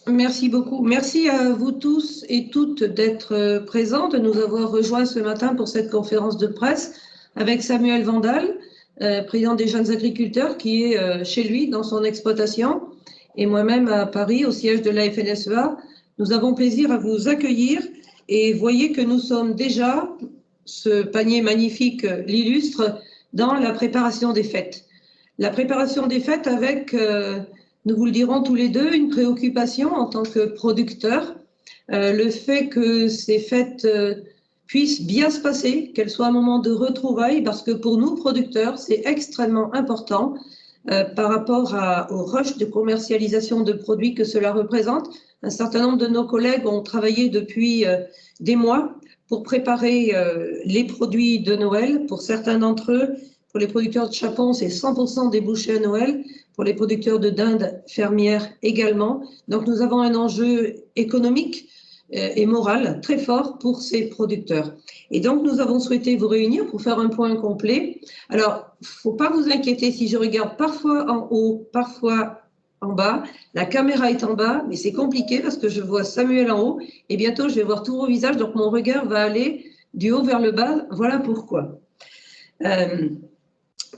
Merci beaucoup. Merci à vous tous et toutes d'être présents, de nous avoir rejoints ce matin pour cette conférence de presse avec Samuel Vandal, président des jeunes agriculteurs, qui est chez lui dans son exploitation, et moi-même à Paris, au siège de la FNSEA. Nous avons plaisir à vous accueillir et voyez que nous sommes déjà, ce panier magnifique l'illustre, dans la préparation des fêtes. La préparation des fêtes avec, nous vous le dirons tous les deux, une préoccupation en tant que producteurs, le fait que ces fêtes puissent bien se passer, qu'elles soient un moment de retrouvailles, parce que pour nous, producteurs, c'est extrêmement important par rapport au rush de commercialisation de produits que cela représente. Un certain nombre de nos collègues ont travaillé depuis des mois pour préparer les produits de Noël. Pour certains d'entre eux, pour les producteurs de chapons, c'est 100% débouché à Noël. Pour les producteurs de dinde fermière également. Donc nous avons un enjeu économique et moral très fort pour ces producteurs. Et donc nous avons souhaité vous réunir pour faire un point complet. Alors, il ne faut pas vous inquiéter si je regarde parfois en haut, parfois en bas. La caméra est en bas, mais c'est compliqué parce que je vois Samuel en haut et bientôt je vais voir tout vos visages, donc mon regard va aller du haut vers le bas. Voilà pourquoi.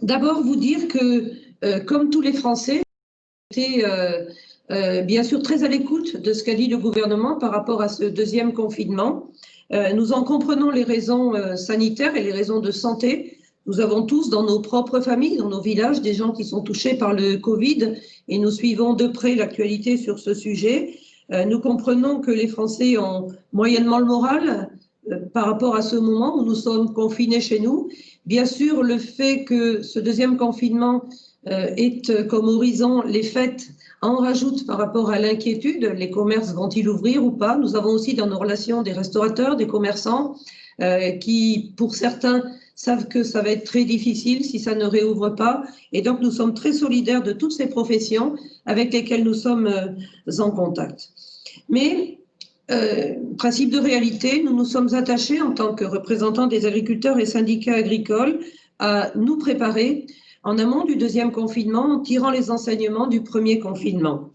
D'abord, vous dire que, comme tous les Français, été bien sûr très à l'écoute de ce qu'a dit le gouvernement par rapport à ce deuxième confinement. Nous en comprenons les raisons sanitaires et les raisons de santé. Nous avons tous dans nos propres familles, dans nos villages, des gens qui sont touchés par le Covid et nous suivons de près l'actualité sur ce sujet. Nous comprenons que les Français ont moyennement le moral par rapport à ce moment où nous sommes confinés chez nous. Bien sûr, le fait que ce deuxième confinement est comme horizon les fêtes en rajoute par rapport à l'inquiétude. Les commerces vont-ils ouvrir ou pas? Nous avons aussi dans nos relations des restaurateurs, des commerçants qui, pour certains, savent que ça va être très difficile si ça ne réouvre pas. Et donc, nous sommes très solidaires de toutes ces professions avec lesquelles nous sommes en contact. Mais, principe de réalité, nous nous sommes attachés en tant que représentants des agriculteurs et syndicats agricoles à nous préparer en amont du deuxième confinement, en tirant les enseignements du premier confinement.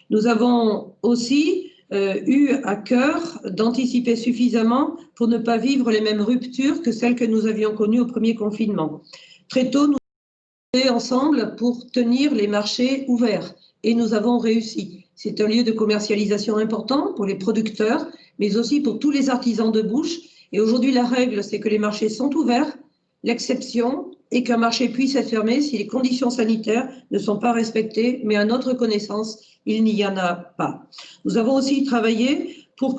Nous avons aussi eu à cœur d'anticiper suffisamment pour ne pas vivre les mêmes ruptures que celles que nous avions connues au premier confinement. Très tôt, nous avons travaillé ensemble pour tenir les marchés ouverts et nous avons réussi. C'est un lieu de commercialisation important pour les producteurs, mais aussi pour tous les artisans de bouche. Et aujourd'hui, la règle, c'est que les marchés sont ouverts. L'exception est qu'un marché puisse être fermé si les conditions sanitaires ne sont pas respectées, mais à notre connaissance, il n'y en a pas. Nous avons aussi travaillé pour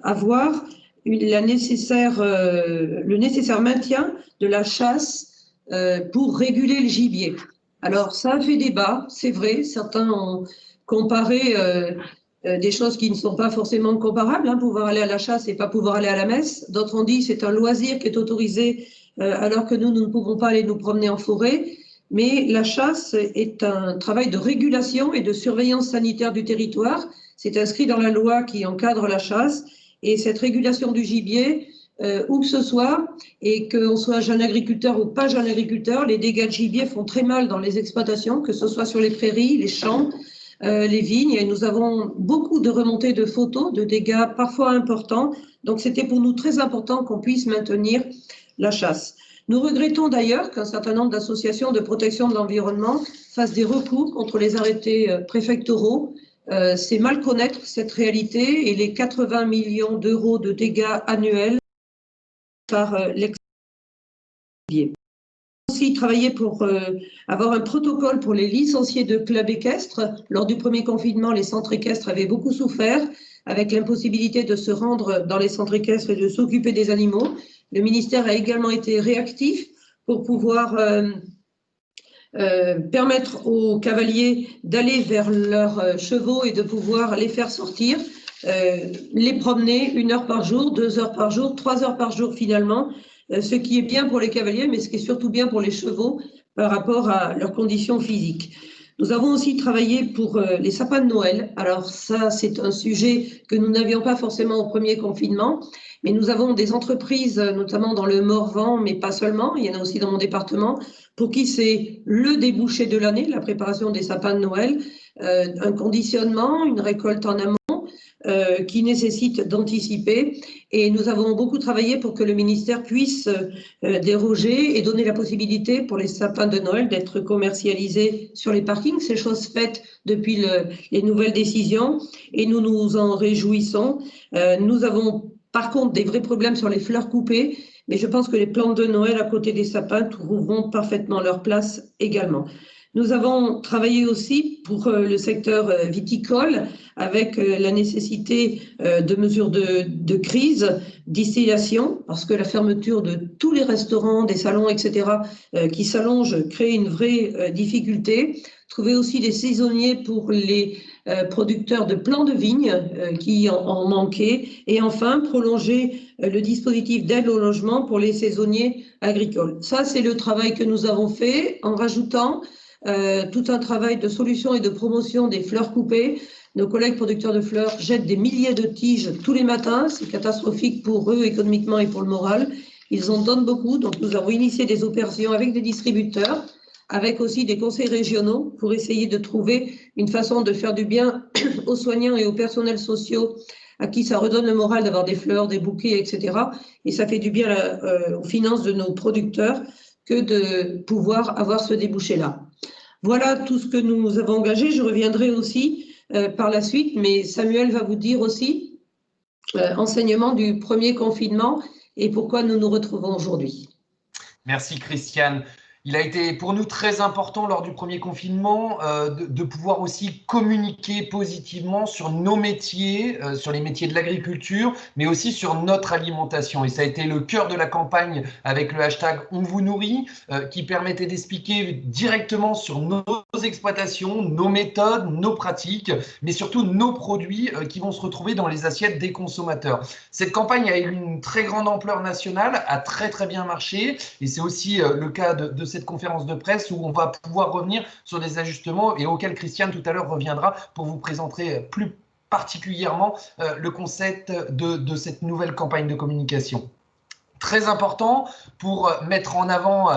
avoir le nécessaire maintien de la chasse pour réguler le gibier. Alors, ça a fait débat, c'est vrai, certains ont comparé des choses qui ne sont pas forcément comparables, hein, pouvoir aller à la chasse et pas pouvoir aller à la messe. D'autres ont dit c'est un loisir qui est autorisé alors que nous ne pouvons pas aller nous promener en forêt. Mais la chasse est un travail de régulation et de surveillance sanitaire du territoire. C'est inscrit dans la loi qui encadre la chasse. Et cette régulation du gibier, où que ce soit, et qu'on soit jeune agriculteur ou pas jeune agriculteur, les dégâts de gibier font très mal dans les exploitations, que ce soit sur les prairies, les champs, les vignes. Et nous avons beaucoup de remontées de photos, de dégâts parfois importants. Donc c'était pour nous très important qu'on puisse maintenir la chasse. Nous regrettons d'ailleurs qu'un certain nombre d'associations de protection de l'environnement fassent des recours contre les arrêtés préfectoraux. C'est mal connaître cette réalité et les 80 millions d'euros de dégâts annuels par l'ex-gibier. Nous avons aussi travaillé pour avoir un protocole pour les licenciés de clubs équestres. Lors du premier confinement, les centres équestres avaient beaucoup souffert avec l'impossibilité de se rendre dans les centres équestres et de s'occuper des animaux. Le ministère a également été réactif pour pouvoir permettre aux cavaliers d'aller vers leurs chevaux et de pouvoir les faire sortir, les promener 1 heure par jour, 2 heures par jour, 3 heures par jour finalement, ce qui est bien pour les cavaliers, mais ce qui est surtout bien pour les chevaux par rapport à leurs conditions physiques. Nous avons aussi travaillé pour les sapins de Noël. Alors ça, c'est un sujet que nous n'avions pas forcément au premier confinement, mais nous avons des entreprises, notamment dans le Morvan, mais pas seulement, il y en a aussi dans mon département, pour qui c'est le débouché de l'année, la préparation des sapins de Noël. un conditionnement, une récolte en amont, qui nécessite d'anticiper. Et nous avons beaucoup travaillé pour que le ministère puisse déroger et donner la possibilité pour les sapins de Noël d'être commercialisés sur les parkings. C'est chose faite depuis les nouvelles décisions et nous nous en réjouissons. Nous avons par contre des vrais problèmes sur les fleurs coupées, mais je pense que les plantes de Noël à côté des sapins trouveront parfaitement leur place également. Nous avons travaillé aussi pour le secteur viticole avec la nécessité de mesures de crise, distillation, parce que la fermeture de tous les restaurants, des salons, etc., qui s'allongent, crée une vraie difficulté. Trouver aussi des saisonniers pour les producteurs de plants de vigne qui en manquaient. Et enfin, prolonger le dispositif d'aide au logement pour les saisonniers agricoles. Ça, c'est le travail que nous avons fait en rajoutant tout un travail de solution et de promotion des fleurs coupées. Nos collègues producteurs de fleurs jettent des milliers de tiges tous les matins. C'est catastrophique pour eux économiquement et pour le moral. Ils en donnent beaucoup. Donc, nous avons initié des opérations avec des distributeurs, avec aussi des conseils régionaux pour essayer de trouver une façon de faire du bien aux soignants et aux personnels sociaux à qui ça redonne le moral d'avoir des fleurs, des bouquets, etc. Et ça fait du bien aux finances de nos producteurs que de pouvoir avoir ce débouché-là. Voilà tout ce que nous avons engagé. Je reviendrai aussi par la suite, mais Samuel va vous dire aussi enseignement du premier confinement et pourquoi nous nous retrouvons aujourd'hui. Merci Christiane. Il a été pour nous très important lors du premier confinement de pouvoir aussi communiquer positivement sur nos métiers, sur les métiers de l'agriculture, mais aussi sur notre alimentation. Et ça a été le cœur de la campagne avec le hashtag On vous nourrit, qui permettait d'expliquer directement sur nos exploitations, nos méthodes, nos pratiques, mais surtout nos produits qui vont se retrouver dans les assiettes des consommateurs. Cette campagne a eu une très grande ampleur nationale, a très bien marché, et c'est aussi le cas de cette conférence de presse où on va pouvoir revenir sur des ajustements et auxquels Christiane tout à l'heure reviendra pour vous présenter plus particulièrement le concept de cette nouvelle campagne de communication. Très important pour mettre en avant,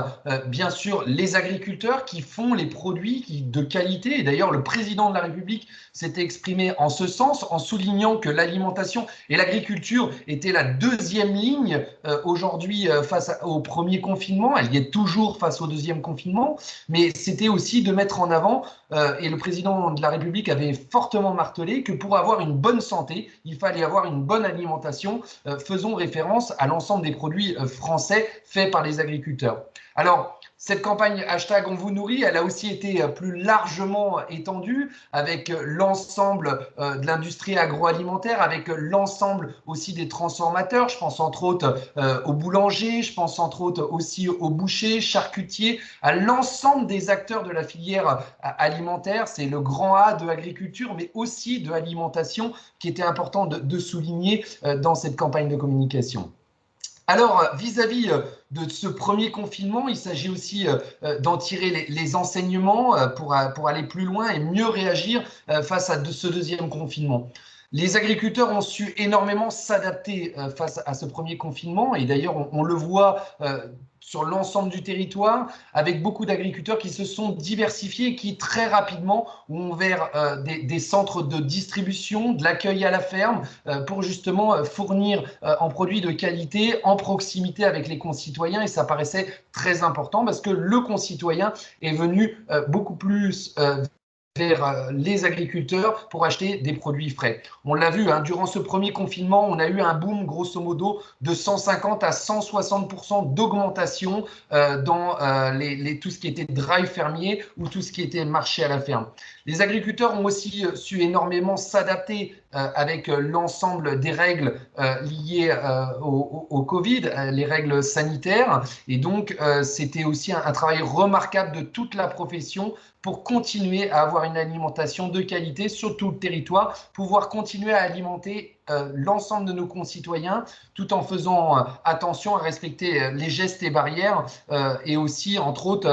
bien sûr, les agriculteurs qui font les produits de qualité. Et d'ailleurs, le président de la République s'était exprimé en ce sens, en soulignant que l'alimentation et l'agriculture étaient la deuxième ligne aujourd'hui face au premier confinement. Elle y est toujours face au deuxième confinement, mais c'était aussi de mettre en avant, et le président de la République avait fortement martelé, que pour avoir une bonne santé, il fallait avoir une bonne alimentation. Faisons référence à l'ensemble des produits français faits par les agriculteurs. Alors, cette campagne hashtag On vous nourrit, elle a aussi été plus largement étendue avec l'ensemble de l'industrie agroalimentaire, avec l'ensemble aussi des transformateurs. Je pense entre autres aux boulangers, je pense entre autres aussi aux bouchers, charcutiers, à l'ensemble des acteurs de la filière alimentaire. C'est le grand A de l'agriculture, mais aussi de l'alimentation qui était important de souligner dans cette campagne de communication. Alors, vis-à-vis de ce premier confinement, il s'agit aussi d'en tirer les enseignements pour aller plus loin et mieux réagir face à ce deuxième confinement. Les agriculteurs ont su énormément s'adapter face à ce premier confinement et d'ailleurs on le voit sur l'ensemble du territoire avec beaucoup d'agriculteurs qui se sont diversifiés et qui très rapidement ont ouvert des centres de distribution, de l'accueil à la ferme pour justement fournir en produits de qualité en proximité avec les concitoyens et ça paraissait très important parce que le concitoyen est venu beaucoup plus vers les agriculteurs pour acheter des produits frais. On l'a vu, hein, durant ce premier confinement, on a eu un boom grosso modo de 150 à 160% d'augmentation dans tout ce qui était drive fermier ou tout ce qui était marché à la ferme. Les agriculteurs ont aussi su énormément s'adapter avec l'ensemble des règles liées au Covid, les règles sanitaires. Et donc, c'était aussi un travail remarquable de toute la profession pour continuer à avoir une alimentation de qualité sur tout le territoire, pouvoir continuer à alimenter l'ensemble de nos concitoyens tout en faisant attention à respecter les gestes et barrières et aussi, entre autres,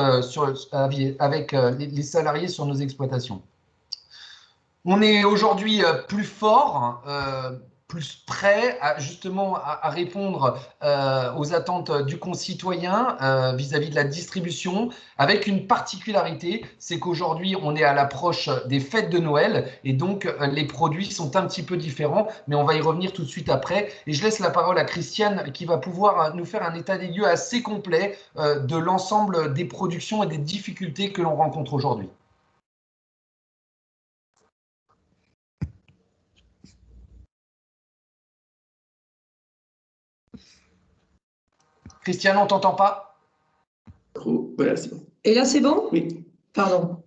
avec les salariés sur nos exploitations. On est aujourd'hui plus fort, plus prêt justement à répondre aux attentes du concitoyen vis-à-vis de la distribution, avec une particularité, c'est qu'aujourd'hui on est à l'approche des fêtes de Noël et donc les produits sont un petit peu différents, mais on va y revenir tout de suite après. Et je laisse la parole à Christiane qui va pouvoir nous faire un état des lieux assez complet de l'ensemble des productions et des difficultés que l'on rencontre aujourd'hui. Christiane, on ne t'entend pas? Voilà, c'est bon. Et là, c'est bon? Oui. Pardon.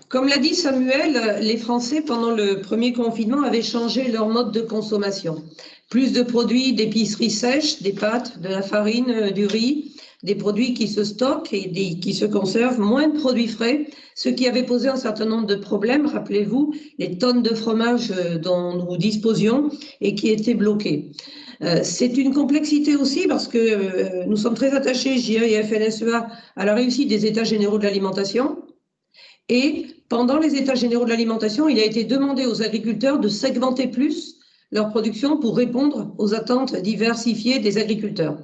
Comme l'a dit Samuel, les Français, pendant le premier confinement, avaient changé leur mode de consommation. Plus de produits d'épicerie sèche, des pâtes, de la farine, du riz, des produits qui se stockent et qui se conservent, moins de produits frais, ce qui avait posé un certain nombre de problèmes. Rappelez-vous, les tonnes de fromage dont nous disposions et qui étaient bloquées. C'est une complexité aussi parce que nous sommes très attachés, JA et FNSEA, à la réussite des États généraux de l'alimentation. Et pendant les États généraux de l'alimentation, il a été demandé aux agriculteurs de segmenter plus leur production pour répondre aux attentes diversifiées des agriculteurs.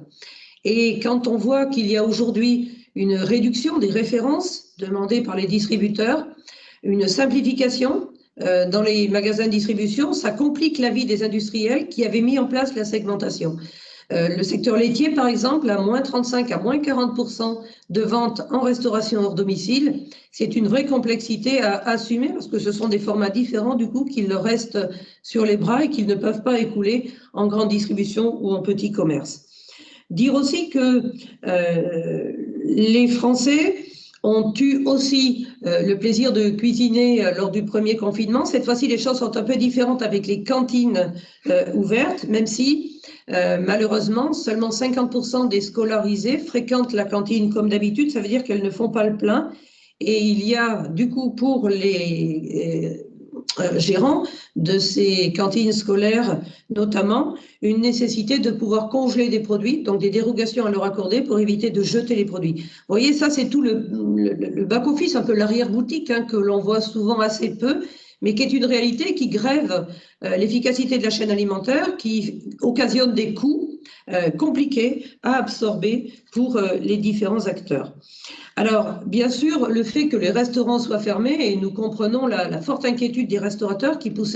Et quand on voit qu'il y a aujourd'hui une réduction des références demandées par les distributeurs, une simplification dans les magasins de distribution, ça complique la vie des industriels qui avaient mis en place la segmentation. Le secteur laitier, par exemple, a moins 35 à moins 40% de ventes en restauration hors domicile. C'est une vraie complexité à assumer parce que ce sont des formats différents du coup qu'ils leur restent sur les bras et qu'ils ne peuvent pas écouler en grande distribution ou en petit commerce. Dire aussi que les Français ont eu aussi le plaisir de cuisiner lors du premier confinement. Cette fois-ci, les choses sont un peu différentes avec les cantines ouvertes, même si malheureusement, seulement 50% des scolarisés fréquentent la cantine comme d'habitude. Ça veut dire qu'elles ne font pas le plein. Et il y a du coup pour les gérants de ces cantines scolaires notamment une nécessité de pouvoir congeler des produits, donc des dérogations à leur accorder pour éviter de jeter les produits. Vous voyez, ça c'est tout le back-office, un peu l'arrière-boutique que l'on voit souvent assez peu, mais qui est une réalité qui grève l'efficacité de la chaîne alimentaire, qui occasionne des coûts compliqués à absorber pour les différents acteurs. Alors, bien sûr, le fait que les restaurants soient fermés, et nous comprenons la forte inquiétude des restaurateurs qui, pour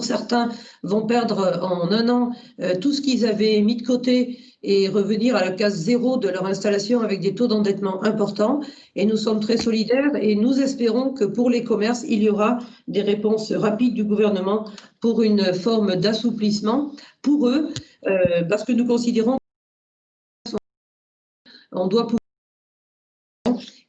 certains, vont perdre en un an tout ce qu'ils avaient mis de côté et revenir à la case zéro de leur installation avec des taux d'endettement importants. Et nous sommes très solidaires et nous espérons que pour les commerces, il y aura des réponses rapides du gouvernement pour une forme d'assouplissement pour eux, parce que nous considérons qu'on doit pouvoir.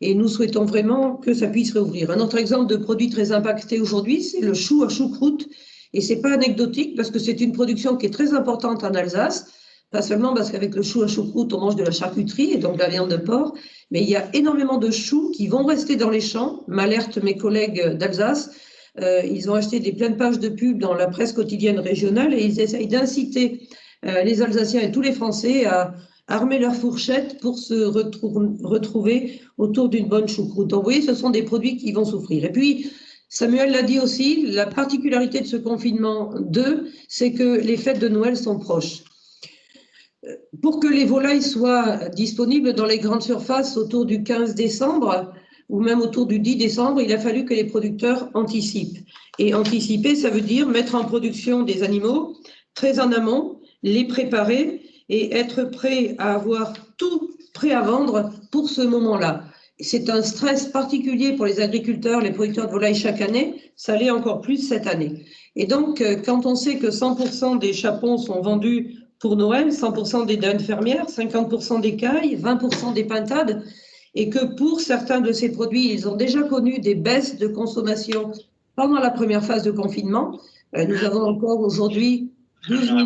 Et nous souhaitons vraiment que ça puisse réouvrir. Un autre exemple de produit très impacté aujourd'hui, c'est le chou à choucroute. Et ce n'est pas anecdotique parce que c'est une production qui est très importante en Alsace, pas seulement parce qu'avec le chou à choucroute, on mange de la charcuterie et donc de la viande de porc, mais il y a énormément de choux qui vont rester dans les champs, m'alertent mes collègues d'Alsace. Ils ont acheté des pleines pages de pub dans la presse quotidienne régionale et ils essayent d'inciter les Alsaciens et tous les Français à armer leur fourchette pour se retrouver autour d'une bonne choucroute. Donc, vous voyez, ce sont des produits qui vont souffrir. Et puis, Samuel l'a dit aussi, la particularité de ce confinement 2, c'est que les fêtes de Noël sont proches. Pour que les volailles soient disponibles dans les grandes surfaces autour du 15 décembre ou même autour du 10 décembre, il a fallu que les producteurs anticipent. Et anticiper, ça veut dire mettre en production des animaux très en amont, les préparer et être prêt à avoir tout prêt à vendre pour ce moment-là. C'est un stress particulier pour les agriculteurs, les producteurs de volailles chaque année, ça l'est encore plus cette année. Et donc, quand on sait que 100% des chapons sont vendus pour Noël, 100% des daines fermières, 50% des cailles, 20% des pintades, et que pour certains de ces produits, ils ont déjà connu des baisses de consommation pendant la première phase de confinement, nous avons encore aujourd'hui 12 000...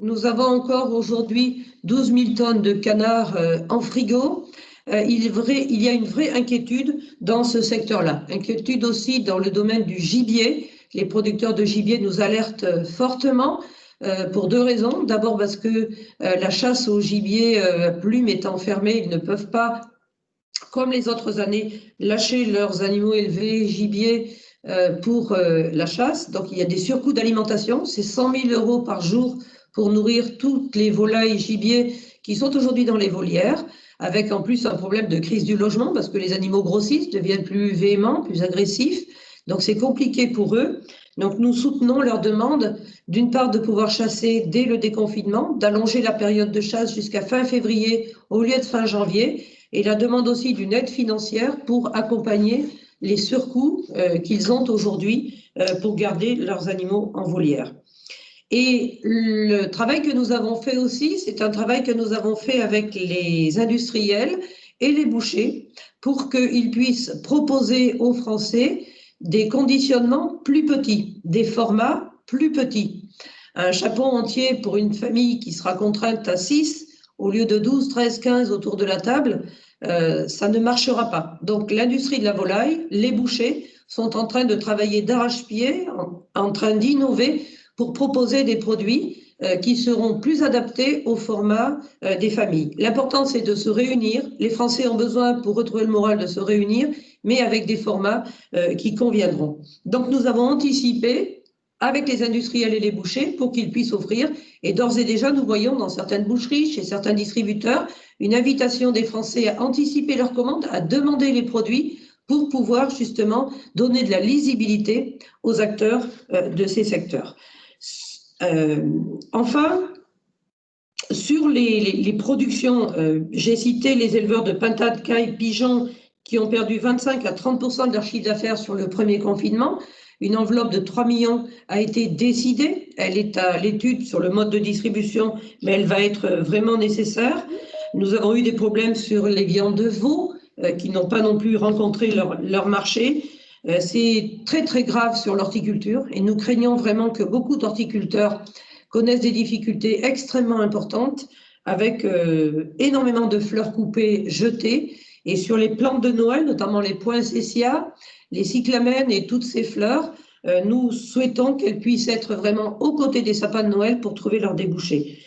Nous avons encore aujourd'hui 12 000 tonnes de canards en frigo. Il y a une vraie inquiétude dans ce secteur-là. Inquiétude aussi dans le domaine du gibier. Les producteurs de gibier nous alertent fortement pour deux raisons. D'abord parce que la chasse au gibier plume étant fermée, ils ne peuvent pas, comme les autres années, lâcher leurs animaux élevés, gibier, pour la chasse. Donc, il y a des surcoûts d'alimentation. C'est 100 000 € par jour pour nourrir toutes les volailles et gibiers qui sont aujourd'hui dans les volières, avec en plus un problème de crise du logement parce que les animaux grossissent, deviennent plus véhéments, plus agressifs. Donc, c'est compliqué pour eux. Donc, nous soutenons leur demande, d'une part, de pouvoir chasser dès le déconfinement, d'allonger la période de chasse jusqu'à fin février au lieu de fin janvier, et la demande aussi d'une aide financière pour accompagner les surcoûts qu'ils ont aujourd'hui pour garder leurs animaux en volière. Et le travail que nous avons fait aussi, c'est un travail que nous avons fait avec les industriels et les bouchers pour qu'ils puissent proposer aux Français des conditionnements plus petits, des formats plus petits. Un chapon entier pour une famille qui sera contrainte à 6 au lieu de 12, 13, 15 autour de la table, ça ne marchera pas. Donc l'industrie de la volaille, les bouchers sont en train de travailler d'arrache-pied, en train d'innover pour proposer des produits qui seront plus adaptés au format des familles. L'important, c'est de se réunir. Les Français ont besoin, pour retrouver le moral, de se réunir, mais avec des formats qui conviendront. Donc, nous avons anticipé avec les industriels et les bouchers pour qu'ils puissent offrir. Et d'ores et déjà, nous voyons dans certaines boucheries, chez certains distributeurs, une invitation des Français à anticiper leurs commandes, à demander les produits pour pouvoir justement donner de la lisibilité aux acteurs de ces secteurs. Enfin, sur les productions, j'ai cité les éleveurs de pintades, cailles, pigeons qui ont perdu 25 à 30% de leur chiffre d'affaires sur le premier confinement. Une enveloppe de 3 millions a été décidée. Elle est à l'étude sur le mode de distribution, mais elle va être vraiment nécessaire. Nous avons eu des problèmes sur les viandes de veau qui n'ont pas non plus rencontré leur marché. C'est très, très grave sur l'horticulture et nous craignons vraiment que beaucoup d'horticulteurs connaissent des difficultés extrêmement importantes avec énormément de fleurs coupées, jetées. Et sur les plantes de Noël, notamment les poinsettias, les cyclamènes et toutes ces fleurs, nous souhaitons qu'elles puissent être vraiment aux côtés des sapins de Noël pour trouver leur débouché.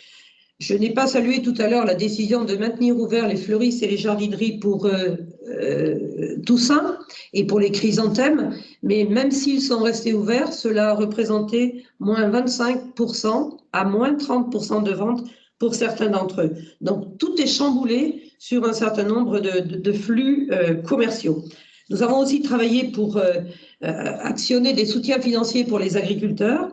Je n'ai pas salué tout à l'heure la décision de maintenir ouverts les fleuristes et les jardineries pour Toussaint et pour les chrysanthèmes, mais même s'ils sont restés ouverts, cela a représenté moins 25% à moins 30% de ventes pour certains d'entre eux. Donc tout est chamboulé sur un certain nombre de flux commerciaux. Nous avons aussi travaillé pour actionner des soutiens financiers pour les agriculteurs.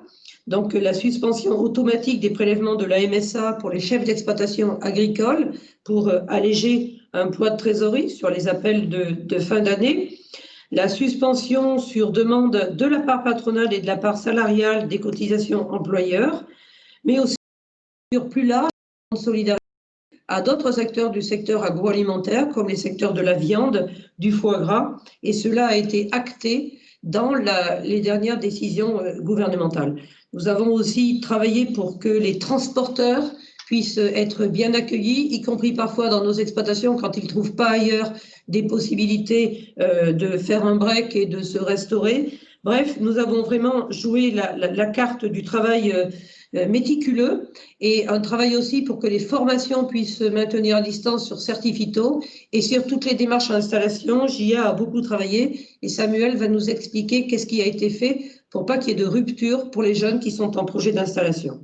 Donc, la suspension automatique des prélèvements de la MSA pour les chefs d'exploitation agricole pour alléger un poids de trésorerie sur les appels de fin d'année. La suspension sur demande de la part patronale et de la part salariale des cotisations employeurs, mais aussi sur plus large de solidarité à d'autres acteurs du secteur agroalimentaire, comme les secteurs de la viande, du foie gras, et cela a été acté dans les dernières décisions gouvernementales. Nous avons aussi travaillé pour que les transporteurs puissent être bien accueillis, y compris parfois dans nos exploitations quand ils ne trouvent pas ailleurs des possibilités de faire un break et de se restaurer. Bref, nous avons vraiment joué la carte du travail méticuleux et un travail aussi pour que les formations puissent se maintenir à distance sur Certifito et sur toutes les démarches d'installation. JA a beaucoup travaillé et Samuel va nous expliquer qu'est-ce qui a été fait pour pas qu'il y ait de rupture pour les jeunes qui sont en projet d'installation.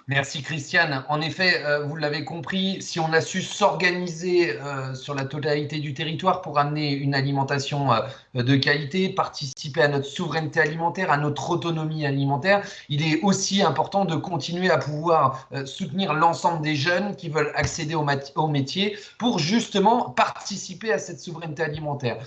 Merci Christiane. En effet, vous l'avez compris, si on a su s'organiser sur la totalité du territoire pour amener une alimentation de qualité, participer à notre souveraineté alimentaire, à notre autonomie alimentaire, il est aussi important de continuer à pouvoir soutenir l'ensemble des jeunes qui veulent accéder au métier pour justement participer à cette souveraineté alimentaire.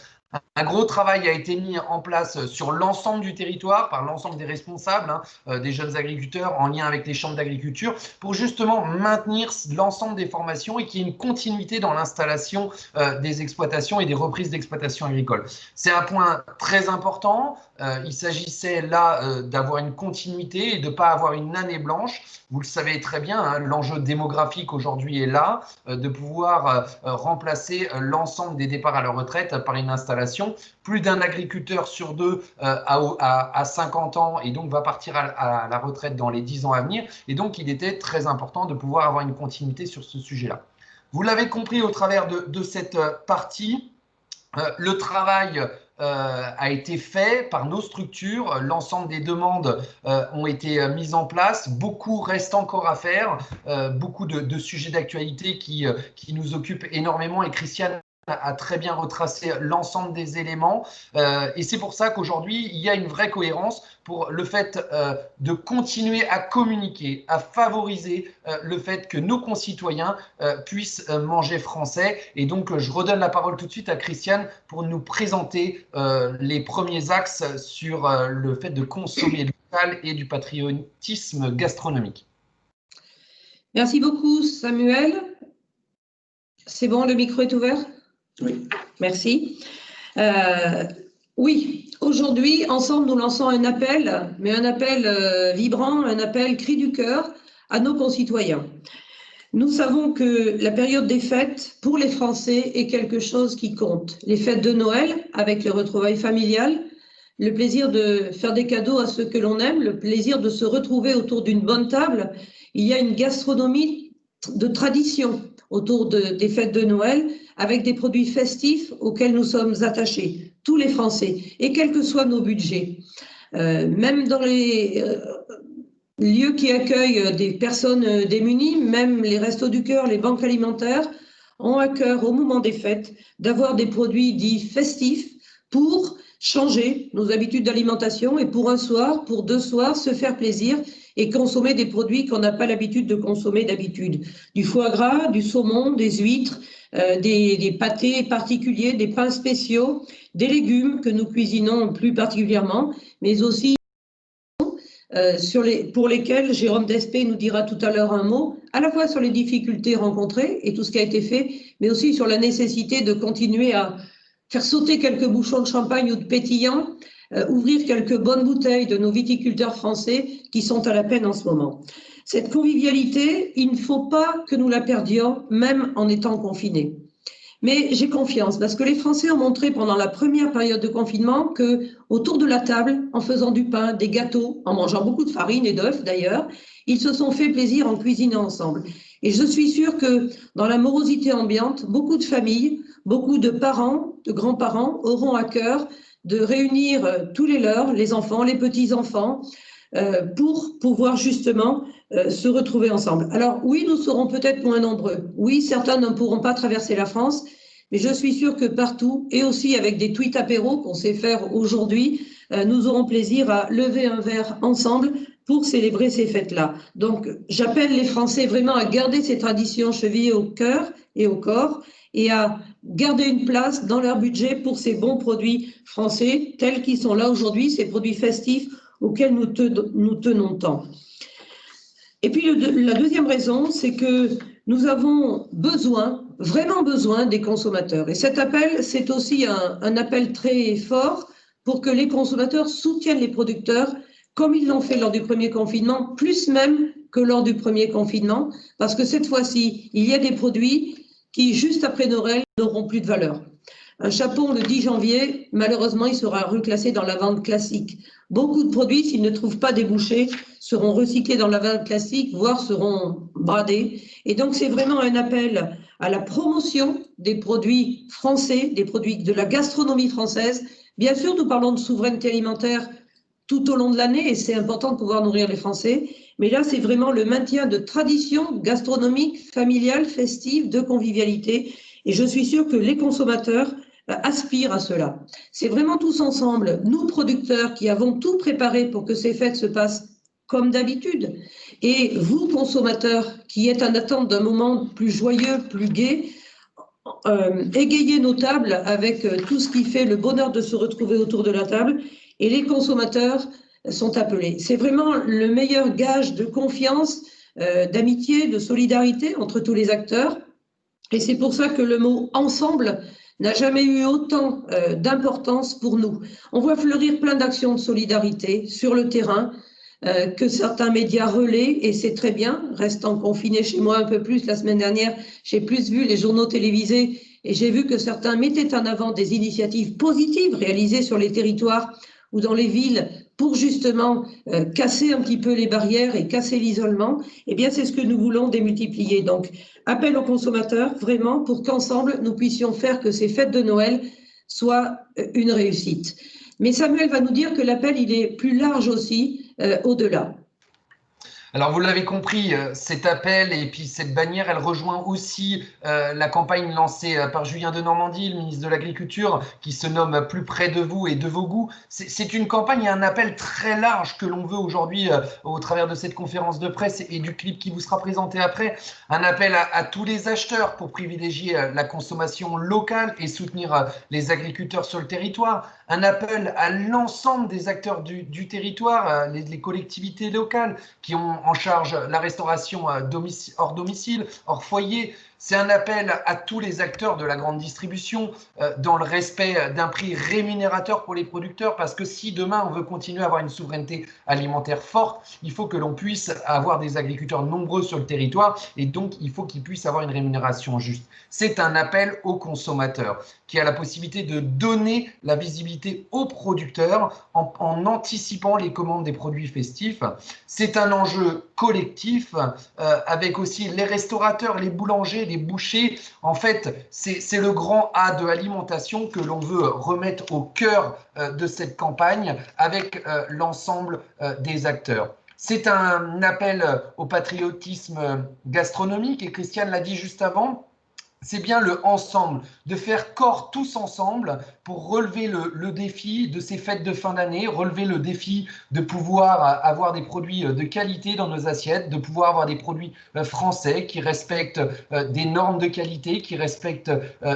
Un gros travail a été mis en place sur l'ensemble du territoire par l'ensemble des responsables, des jeunes agriculteurs en lien avec les chambres d'agriculture pour justement maintenir l'ensemble des formations et qu'il y ait une continuité dans l'installation des exploitations et des reprises d'exploitation agricole. C'est un point très important. Il s'agissait là d'avoir une continuité et de ne pas avoir une année blanche. Vous le savez très bien, l'enjeu démographique aujourd'hui est là, de pouvoir remplacer l'ensemble des départs à la retraite par une installation. Plus d'un agriculteur sur deux à 50 ans et donc va partir à la retraite dans les 10 ans à venir. Et donc, il était très important de pouvoir avoir une continuité sur ce sujet-là. Vous l'avez compris au travers de cette partie. Le travail a été fait par nos structures. L'ensemble des demandes ont été mises en place. Beaucoup reste encore à faire. Beaucoup de sujets d'actualité qui nous occupent énormément. Et Christiane a très bien retracé l'ensemble des éléments. Et c'est pour ça qu'aujourd'hui, il y a une vraie cohérence pour le fait de continuer à communiquer, à favoriser le fait que nos concitoyens puissent manger français. Et donc, je redonne la parole tout de suite à Christiane pour nous présenter les premiers axes sur le fait de consommer local et du patriotisme gastronomique. Merci beaucoup, Samuel. C'est bon, le micro est ouvert? Oui. Merci. Oui, aujourd'hui, ensemble, nous lançons un appel, mais un appel vibrant, un appel cri du cœur à nos concitoyens. Nous savons que la période des fêtes, pour les Français, est quelque chose qui compte. Les fêtes de Noël, avec les retrouvailles familiales, le plaisir de faire des cadeaux à ceux que l'on aime, le plaisir de se retrouver autour d'une bonne table. Il y a une gastronomie de tradition autour des fêtes de Noël, avec des produits festifs auxquels nous sommes attachés, tous les Français, et quels que soient nos budgets. Même dans les lieux qui accueillent des personnes démunies, même les Restos du Cœur, les banques alimentaires, ont à cœur, au moment des fêtes, d'avoir des produits dits festifs pour changer nos habitudes d'alimentation et pour un soir, pour 2 soirs, se faire plaisir et consommer des produits qu'on n'a pas l'habitude de consommer d'habitude. Du foie gras, du saumon, des huîtres, des pâtés particuliers, des pains spéciaux, des légumes que nous cuisinons plus particulièrement, mais aussi pour lesquels Jérôme Despé nous dira tout à l'heure un mot, à la fois sur les difficultés rencontrées et tout ce qui a été fait, mais aussi sur la nécessité de continuer à faire sauter quelques bouchons de champagne ou de pétillant, ouvrir quelques bonnes bouteilles de nos viticulteurs français qui sont à la peine en ce moment. Cette convivialité, il ne faut pas que nous la perdions, même en étant confinés. Mais j'ai confiance parce que les Français ont montré pendant la première période de confinement que autour de la table, en faisant du pain, des gâteaux, en mangeant beaucoup de farine et d'œufs d'ailleurs, ils se sont fait plaisir en cuisinant ensemble. Et je suis sûre que dans la morosité ambiante, beaucoup de familles, beaucoup de parents, de grands-parents auront à cœur de réunir tous les leurs, les enfants, les petits-enfants, pour pouvoir justement se retrouver ensemble. Alors oui, nous serons peut-être moins nombreux. Oui, certains ne pourront pas traverser la France, mais je suis sûre que partout, et aussi avec des tweets apéros qu'on sait faire aujourd'hui, nous aurons plaisir à lever un verre ensemble pour célébrer ces fêtes-là. Donc, j'appelle les Français vraiment à garder ces traditions chevillées au cœur et au corps et à garder une place dans leur budget pour ces bons produits français tels qu'ils sont là aujourd'hui, ces produits festifs auxquels nous tenons tant. Et puis la deuxième raison, c'est que nous avons besoin, vraiment besoin des consommateurs. Et cet appel, c'est aussi un appel très fort pour que les consommateurs soutiennent les producteurs comme ils l'ont fait lors du premier confinement, plus même que lors du premier confinement, parce que cette fois-ci, il y a des produits qui, juste après Noël, n'auront plus de valeur. Un chapon le 10 janvier, malheureusement, il sera reclassé dans la vente classique. Beaucoup de produits, s'ils ne trouvent pas débouchés, seront recyclés dans la vente classique, voire seront bradés. Et donc, c'est vraiment un appel à la promotion des produits français, des produits de la gastronomie française. Bien sûr, nous parlons de souveraineté alimentaire tout au long de l'année et c'est important de pouvoir nourrir les Français. Mais là, c'est vraiment le maintien de traditions gastronomiques, familiales, festives, de convivialité. Et je suis sûre que les consommateurs aspirent à cela. C'est vraiment tous ensemble, nous producteurs, qui avons tout préparé pour que ces fêtes se passent comme d'habitude. Et vous, consommateurs, qui êtes en attente d'un moment plus joyeux, plus gai, égayez nos tables avec tout ce qui fait le bonheur de se retrouver autour de la table. Et les consommateurs sont appelés. C'est vraiment le meilleur gage de confiance, d'amitié, de solidarité entre tous les acteurs. Et c'est pour ça que le mot « ensemble » n'a jamais eu autant d'importance pour nous. On voit fleurir plein d'actions de solidarité sur le terrain que certains médias relaient, et c'est très bien. Restant confiné chez moi un peu plus la semaine dernière, j'ai plus vu les journaux télévisés et j'ai vu que certains mettaient en avant des initiatives positives réalisées sur les territoires ou dans les villes pour justement casser un petit peu les barrières et casser l'isolement. Eh bien, c'est ce que nous voulons démultiplier. Donc, appel aux consommateurs, vraiment, pour qu'ensemble, nous puissions faire que ces fêtes de Noël soit une réussite. Mais Samuel va nous dire que l'appel, il est plus large aussi au-delà. Alors, vous l'avez compris, cet appel et puis cette bannière, elle rejoint aussi la campagne lancée par Julien Denormandie, le ministre de l'Agriculture, qui se nomme Plus près de vous et de vos goûts. C'est une campagne et un appel très large que l'on veut aujourd'hui au travers de cette conférence de presse et du clip qui vous sera présenté après. Un appel à tous les acheteurs pour privilégier la consommation locale et soutenir les agriculteurs sur le territoire. Un appel à l'ensemble des acteurs du territoire, les collectivités locales qui ont en charge la restauration hors domicile, hors foyer. C'est un appel à tous les acteurs de la grande distribution dans le respect d'un prix rémunérateur pour les producteurs, parce que si demain on veut continuer à avoir une souveraineté alimentaire forte, il faut que l'on puisse avoir des agriculteurs nombreux sur le territoire et donc il faut qu'ils puissent avoir une rémunération juste. C'est un appel aux consommateurs qui a la possibilité de donner la visibilité aux producteurs en anticipant les commandes des produits festifs. C'est un enjeu collectif avec aussi les restaurateurs, les boulangers, les bouchers. En fait, c'est le grand A de l'alimentation que l'on veut remettre au cœur de cette campagne avec l'ensemble des acteurs. C'est un appel au patriotisme gastronomique et Christiane l'a dit juste avant. C'est bien le ensemble, de faire corps tous ensemble pour relever le défi de ces fêtes de fin d'année, relever le défi de pouvoir avoir des produits de qualité dans nos assiettes, de pouvoir avoir des produits français qui respectent des normes de qualité, qui respectent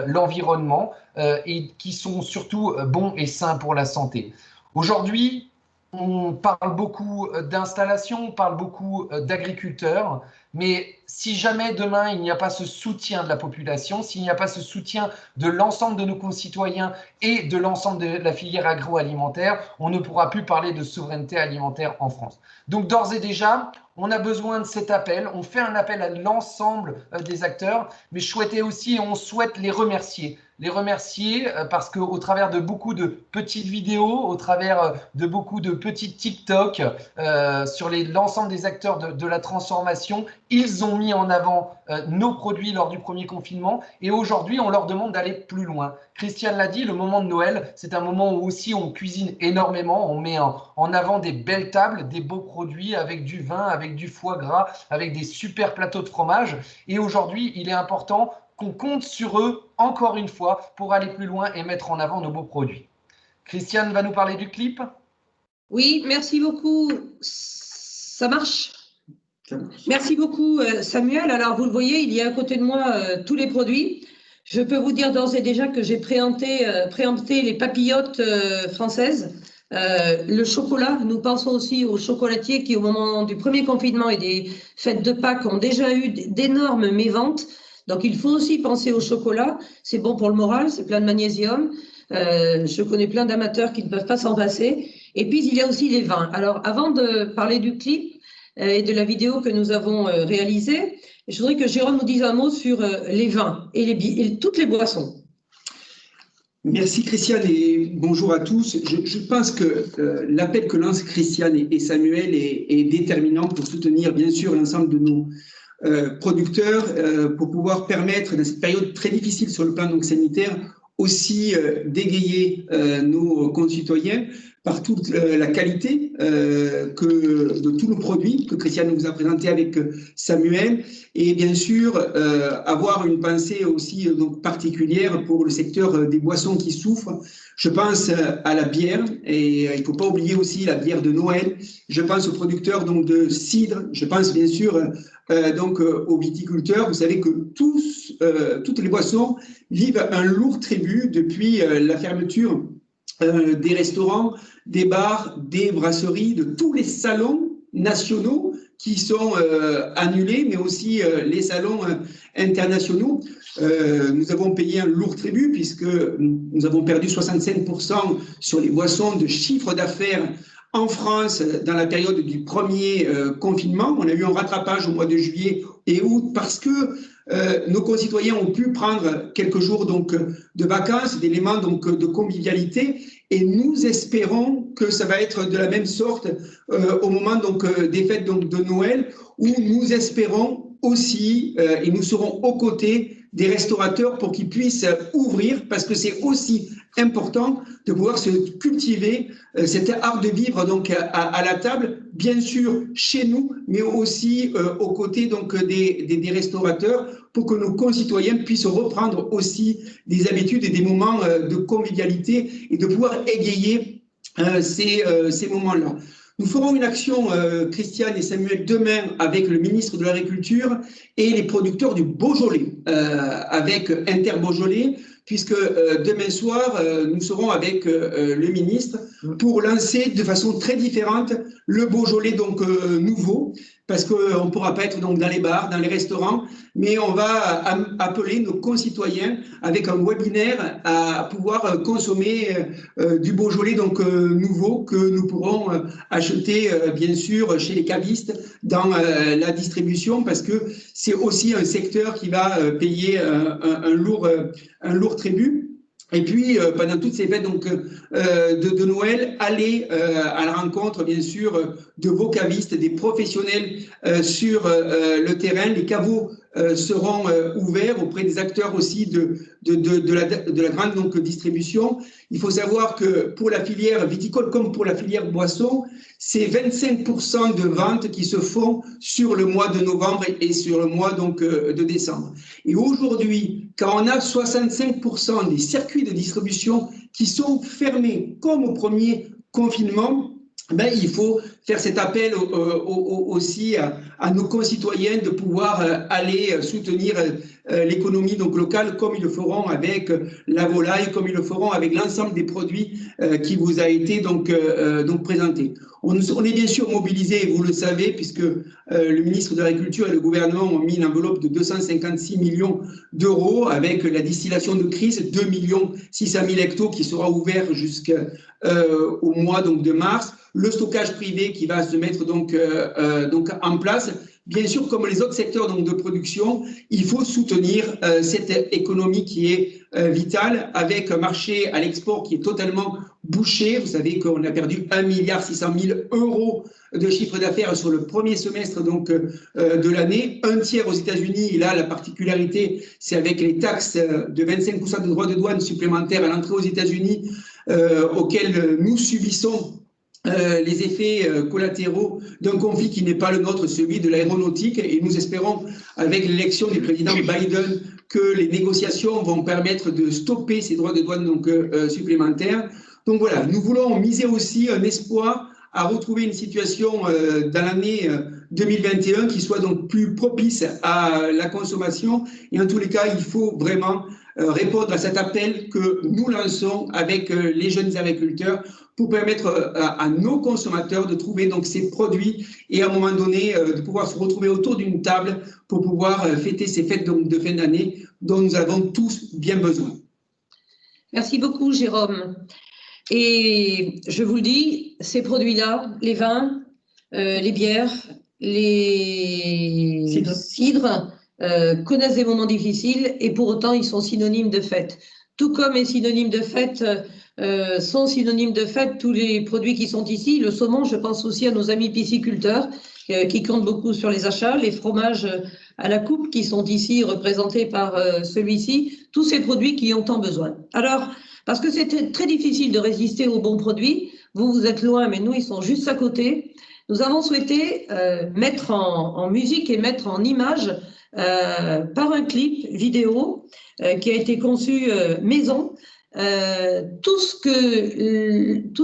l'environnement et qui sont surtout bons et sains pour la santé. Aujourd'hui, on parle beaucoup d'installation, on parle beaucoup d'agriculteurs, mais si jamais demain il n'y a pas ce soutien de la population, s'il n'y a pas ce soutien de l'ensemble de nos concitoyens et de l'ensemble de la filière agroalimentaire, on ne pourra plus parler de souveraineté alimentaire en France. Donc d'ores et déjà, on a besoin de cet appel, on fait un appel à l'ensemble des acteurs, mais je souhaitais aussi et on souhaite les remercier parce qu'au travers de beaucoup de petites vidéos, au travers de beaucoup de petits TikTok sur l'ensemble des acteurs de la transformation, ils ont mis en avant nos produits lors du premier confinement et aujourd'hui on leur demande d'aller plus loin. Christiane l'a dit, le moment de Noël, c'est un moment où aussi on cuisine énormément, on met en avant des belles tables, des beaux produits avec du vin, avec du foie gras, avec des super plateaux de fromage et aujourd'hui il est important qu'on compte sur eux, encore une fois, pour aller plus loin et mettre en avant nos beaux produits. Christiane va nous parler du clip. Oui, merci beaucoup. Ça marche? Merci beaucoup, Samuel. Alors, vous le voyez, il y a à côté de moi tous les produits. Je peux vous dire d'ores et déjà que j'ai préempté les papillotes françaises. Le chocolat, nous pensons aussi aux chocolatiers qui, au moment du premier confinement et des fêtes de Pâques, ont déjà eu d'énormes méventes. Donc, il faut aussi penser au chocolat. C'est bon pour le moral, c'est plein de magnésium. Je connais plein d'amateurs qui ne peuvent pas s'en passer. Et puis, il y a aussi les vins. Alors, avant de parler du clip et de la vidéo que nous avons réalisée, je voudrais que Jérôme nous dise un mot sur les vins et toutes les boissons. Merci Christiane et bonjour à tous. Je pense que l'appel que lancent Christiane et Samuel est déterminant pour soutenir bien sûr l'ensemble de nos producteurs pour pouvoir permettre dans cette période très difficile sur le plan donc sanitaire aussi d'égayer nos concitoyens par toute la qualité de tous nos produits que Christiane nous a présentés avec Samuel et bien sûr avoir une pensée aussi donc particulière pour le secteur des boissons qui souffrent. Je pense à la bière et il ne faut pas oublier aussi la bière de Noël. Je pense aux producteurs donc de cidre. Je pense bien sûr donc aux viticulteurs. Vous savez que toutes les boissons vivent un lourd tribut depuis la fermeture des restaurants, des bars, des brasseries, de tous les salons nationaux qui sont annulés, mais aussi les salons internationaux. Nous avons payé un lourd tribut puisque nous avons perdu 65% sur les boissons de chiffre d'affaires en France dans la période du premier confinement. On a eu un rattrapage au mois de juillet et août parce que nos concitoyens ont pu prendre quelques jours donc de vacances, d'éléments donc de convivialité, et nous espérons que ça va être de la même sorte au moment donc des fêtes donc de Noël, où nous espérons aussi et nous serons aux côtés des restaurateurs pour qu'ils puissent ouvrir, parce que c'est aussi important de pouvoir se cultiver cet art de vivre donc à la table, bien sûr chez nous, mais aussi aux côtés donc des restaurateurs, pour que nos concitoyens puissent reprendre aussi des habitudes et des moments de convivialité et de pouvoir égayer ces moments-là. Nous ferons une action, Christiane et Samuel, demain avec le ministre de l'Agriculture et les producteurs du Beaujolais, avec Inter-Beaujolais, puisque demain soir, nous serons avec le ministre pour lancer de façon très différente le Beaujolais donc nouveau, parce qu'on ne pourra pas être donc dans les bars, dans les restaurants, mais on va appeler nos concitoyens avec un webinaire à pouvoir consommer du Beaujolais donc nouveau que nous pourrons acheter bien sûr chez les cavistes dans la distribution, parce que c'est aussi un secteur qui va payer un lourd tribut. Et puis, pendant toutes ces fêtes donc, de Noël, allez à la rencontre, bien sûr, de vos cavistes, des professionnels sur le terrain. Les caveaux seront ouverts auprès des acteurs aussi de la grande donc, distribution. Il faut savoir que pour la filière viticole comme pour la filière boisson, c'est 25% de ventes qui se font sur le mois de novembre et sur le mois donc, de décembre. Et aujourd'hui, quand on a 65% des circuits de distribution qui sont fermés, comme au premier confinement, ben, il faut faire cet appel aussi à nos concitoyens de pouvoir aller soutenir l'économie donc locale, comme ils le feront avec la volaille, comme ils le feront avec l'ensemble des produits qui vous a été donc présenté. On est bien sûr mobilisés, vous le savez, puisque le ministre de l'Agriculture et le gouvernement ont mis une enveloppe de 256 millions d'euros avec la distillation de crise, 2 600 000 hectos qui sera ouvert jusqu'au mois donc, de mars, le stockage privé qui va se mettre donc en place. Bien sûr, comme les autres secteurs donc, de production, il faut soutenir cette économie qui est vitale, avec un marché à l'export qui est totalement bouché. Vous savez qu'on a perdu 1,6 milliard € de chiffre d'affaires sur le premier semestre donc, de l'année. Un tiers aux États-Unis. Et là, la particularité, c'est avec les taxes de 25% de droits de douane supplémentaires à l'entrée aux États-Unis, auxquels nous subissons les effets collatéraux d'un conflit qui n'est pas le nôtre, celui de l'aéronautique. Et nous espérons, avec l'élection du président Biden, que les négociations vont permettre de stopper ces droits de douane donc, supplémentaires. Donc voilà, nous voulons miser aussi un espoir à retrouver une situation dans l'année 2021 qui soit donc plus propice à la consommation. Et en tous les cas, il faut vraiment répondre à cet appel que nous lançons avec les jeunes agriculteurs pour permettre à nos consommateurs de trouver donc ces produits et à un moment donné de pouvoir se retrouver autour d'une table pour pouvoir fêter ces fêtes donc, de fin d'année dont nous avons tous bien besoin. Merci beaucoup, Jérôme. Et je vous le dis, ces produits-là, les vins, les bières, les cidres, connaissent des moments difficiles et pour autant, ils sont synonymes de fête. Tout comme est synonyme de fête, sont synonymes de fête tous les produits qui sont ici. Le saumon, je pense aussi à nos amis pisciculteurs qui comptent beaucoup sur les achats, les fromages à la coupe qui sont ici représentés par celui-ci, tous ces produits qui ont tant besoin. Alors, parce que c'est très difficile de résister aux bons produits, vous êtes loin, mais nous, ils sont juste à côté. Nous avons souhaité mettre en musique et mettre en image par un clip vidéo qui a été conçu maison, tout ce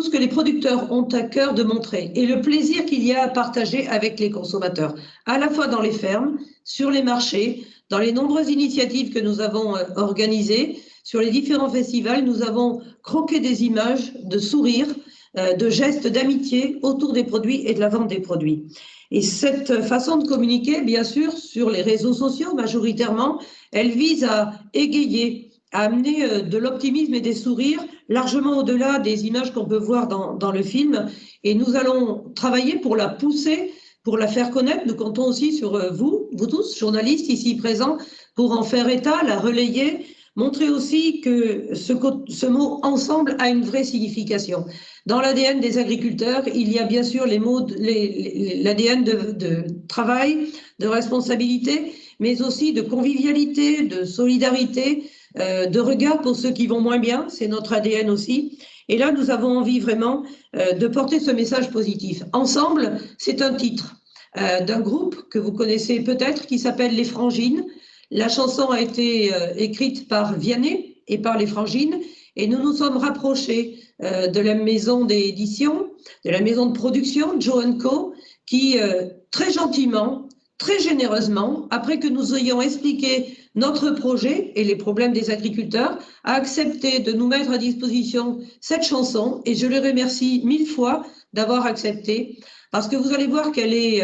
que les producteurs ont à cœur de montrer et le plaisir qu'il y a à partager avec les consommateurs, à la fois dans les fermes, sur les marchés, dans les nombreuses initiatives que nous avons organisées, sur les différents festivals. Nous avons croqué des images de sourires, de gestes d'amitié autour des produits et de la vente des produits. Et cette façon de communiquer, bien sûr, sur les réseaux sociaux majoritairement, elle vise à égayer, à amener de l'optimisme et des sourires largement au-delà des images qu'on peut voir dans le film. Et nous allons travailler pour la pousser, pour la faire connaître. Nous comptons aussi sur vous tous, journalistes ici présents, pour en faire état, la relayer, montrer aussi que ce mot « ensemble » a une vraie signification. Dans l'ADN des agriculteurs, il y a bien sûr l'ADN de travail, de responsabilité, mais aussi de convivialité, de solidarité, de regard pour ceux qui vont moins bien, c'est notre ADN aussi. Et là, nous avons envie vraiment de porter ce message positif. Ensemble, c'est un titre d'un groupe que vous connaissez peut-être qui s'appelle Les Frangines. La chanson a été écrite par Vianney et par Les Frangines et nous nous sommes rapprochés de la maison d'édition, de la maison de production, Joe & Co, qui très gentiment, très généreusement, après que nous ayons expliqué notre projet et les problèmes des agriculteurs, a accepté de nous mettre à disposition cette chanson et je le remercie 1000 fois d'avoir accepté parce que vous allez voir qu'elle est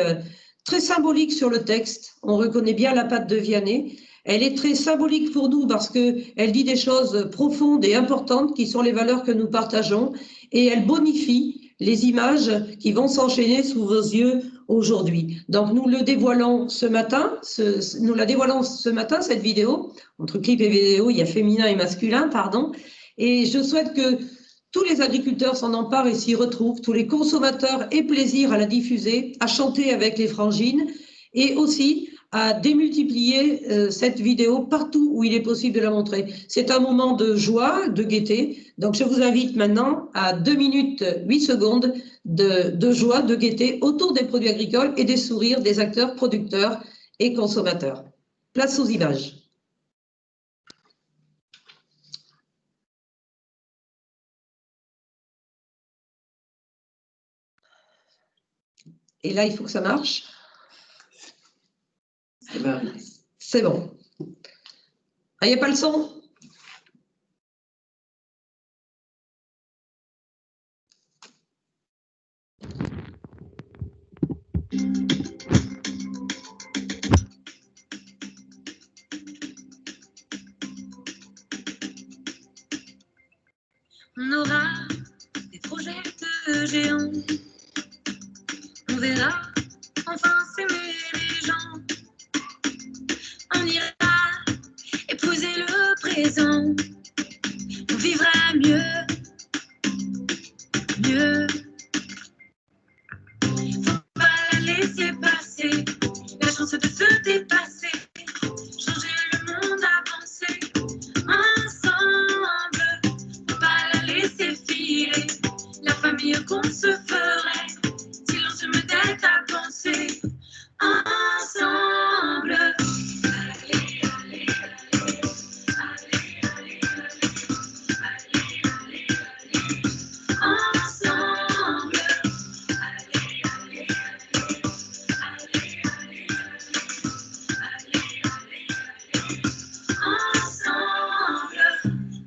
très symbolique sur le texte. On reconnaît bien la patte de Vianney. Elle est très symbolique pour nous parce qu'elle dit des choses profondes et importantes qui sont les valeurs que nous partageons et elle bonifie les images qui vont s'enchaîner sous vos yeux aujourd'hui. Donc nous le dévoilons ce matin, nous la dévoilons ce matin, cette vidéo. Entre clip et vidéo, il y a féminin et masculin, pardon. Et je souhaite que tous les agriculteurs s'en emparent et s'y retrouvent, tous les consommateurs aient plaisir à la diffuser, à chanter avec les frangines et aussi à démultiplier cette vidéo partout où il est possible de la montrer. C'est un moment de joie, de gaieté. Donc je vous invite maintenant à 2 minutes 8 secondes de joie, de gaieté autour des produits agricoles et des sourires des acteurs producteurs et consommateurs. Place aux images. Et là, il faut que ça marche. C'est bon. Ah, il n'y a pas le son? On aura des projets de géants. On verra enfin s'aimer les gens. On ira épouser le présent. On vivra mieux, mieux. Faut pas la laisser passer, la chance de se dépasser. Changer le monde, avancer ensemble. Faut pas la laisser filer, la famille qu'on se ferait si l'on se mettait à penser ensemble. Allez, allez, allez, allez, allez, allez, allez, allez, ensemble. Allez, allez, allez, allez, allez, allez, allez, ensemble.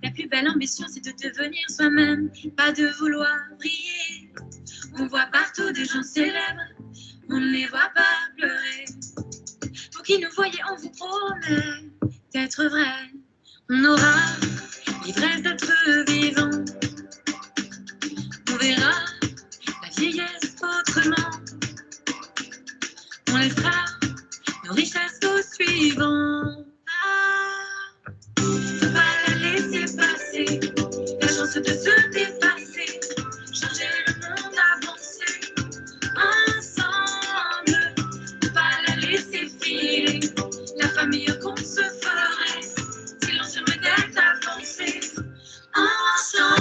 La plus belle ambition, c'est de devenir soi-même, pas de vouloir briller. On voit partout des gens célèbres, on ne les voit pas pleurer. Pour qui nous voyez, on vous promet d'être vrai. On aura l'ivresse d'être vivant. On verra la vieillesse autrement. On laissera nos richesses aux suivants. Ah, faut pas la laisser passer, la chance de se dépasser. Changer le monde, avancer ensemble. Faut pas la laisser filer, la famille qu'on se ferait si l'on se mettait à penser ensemble.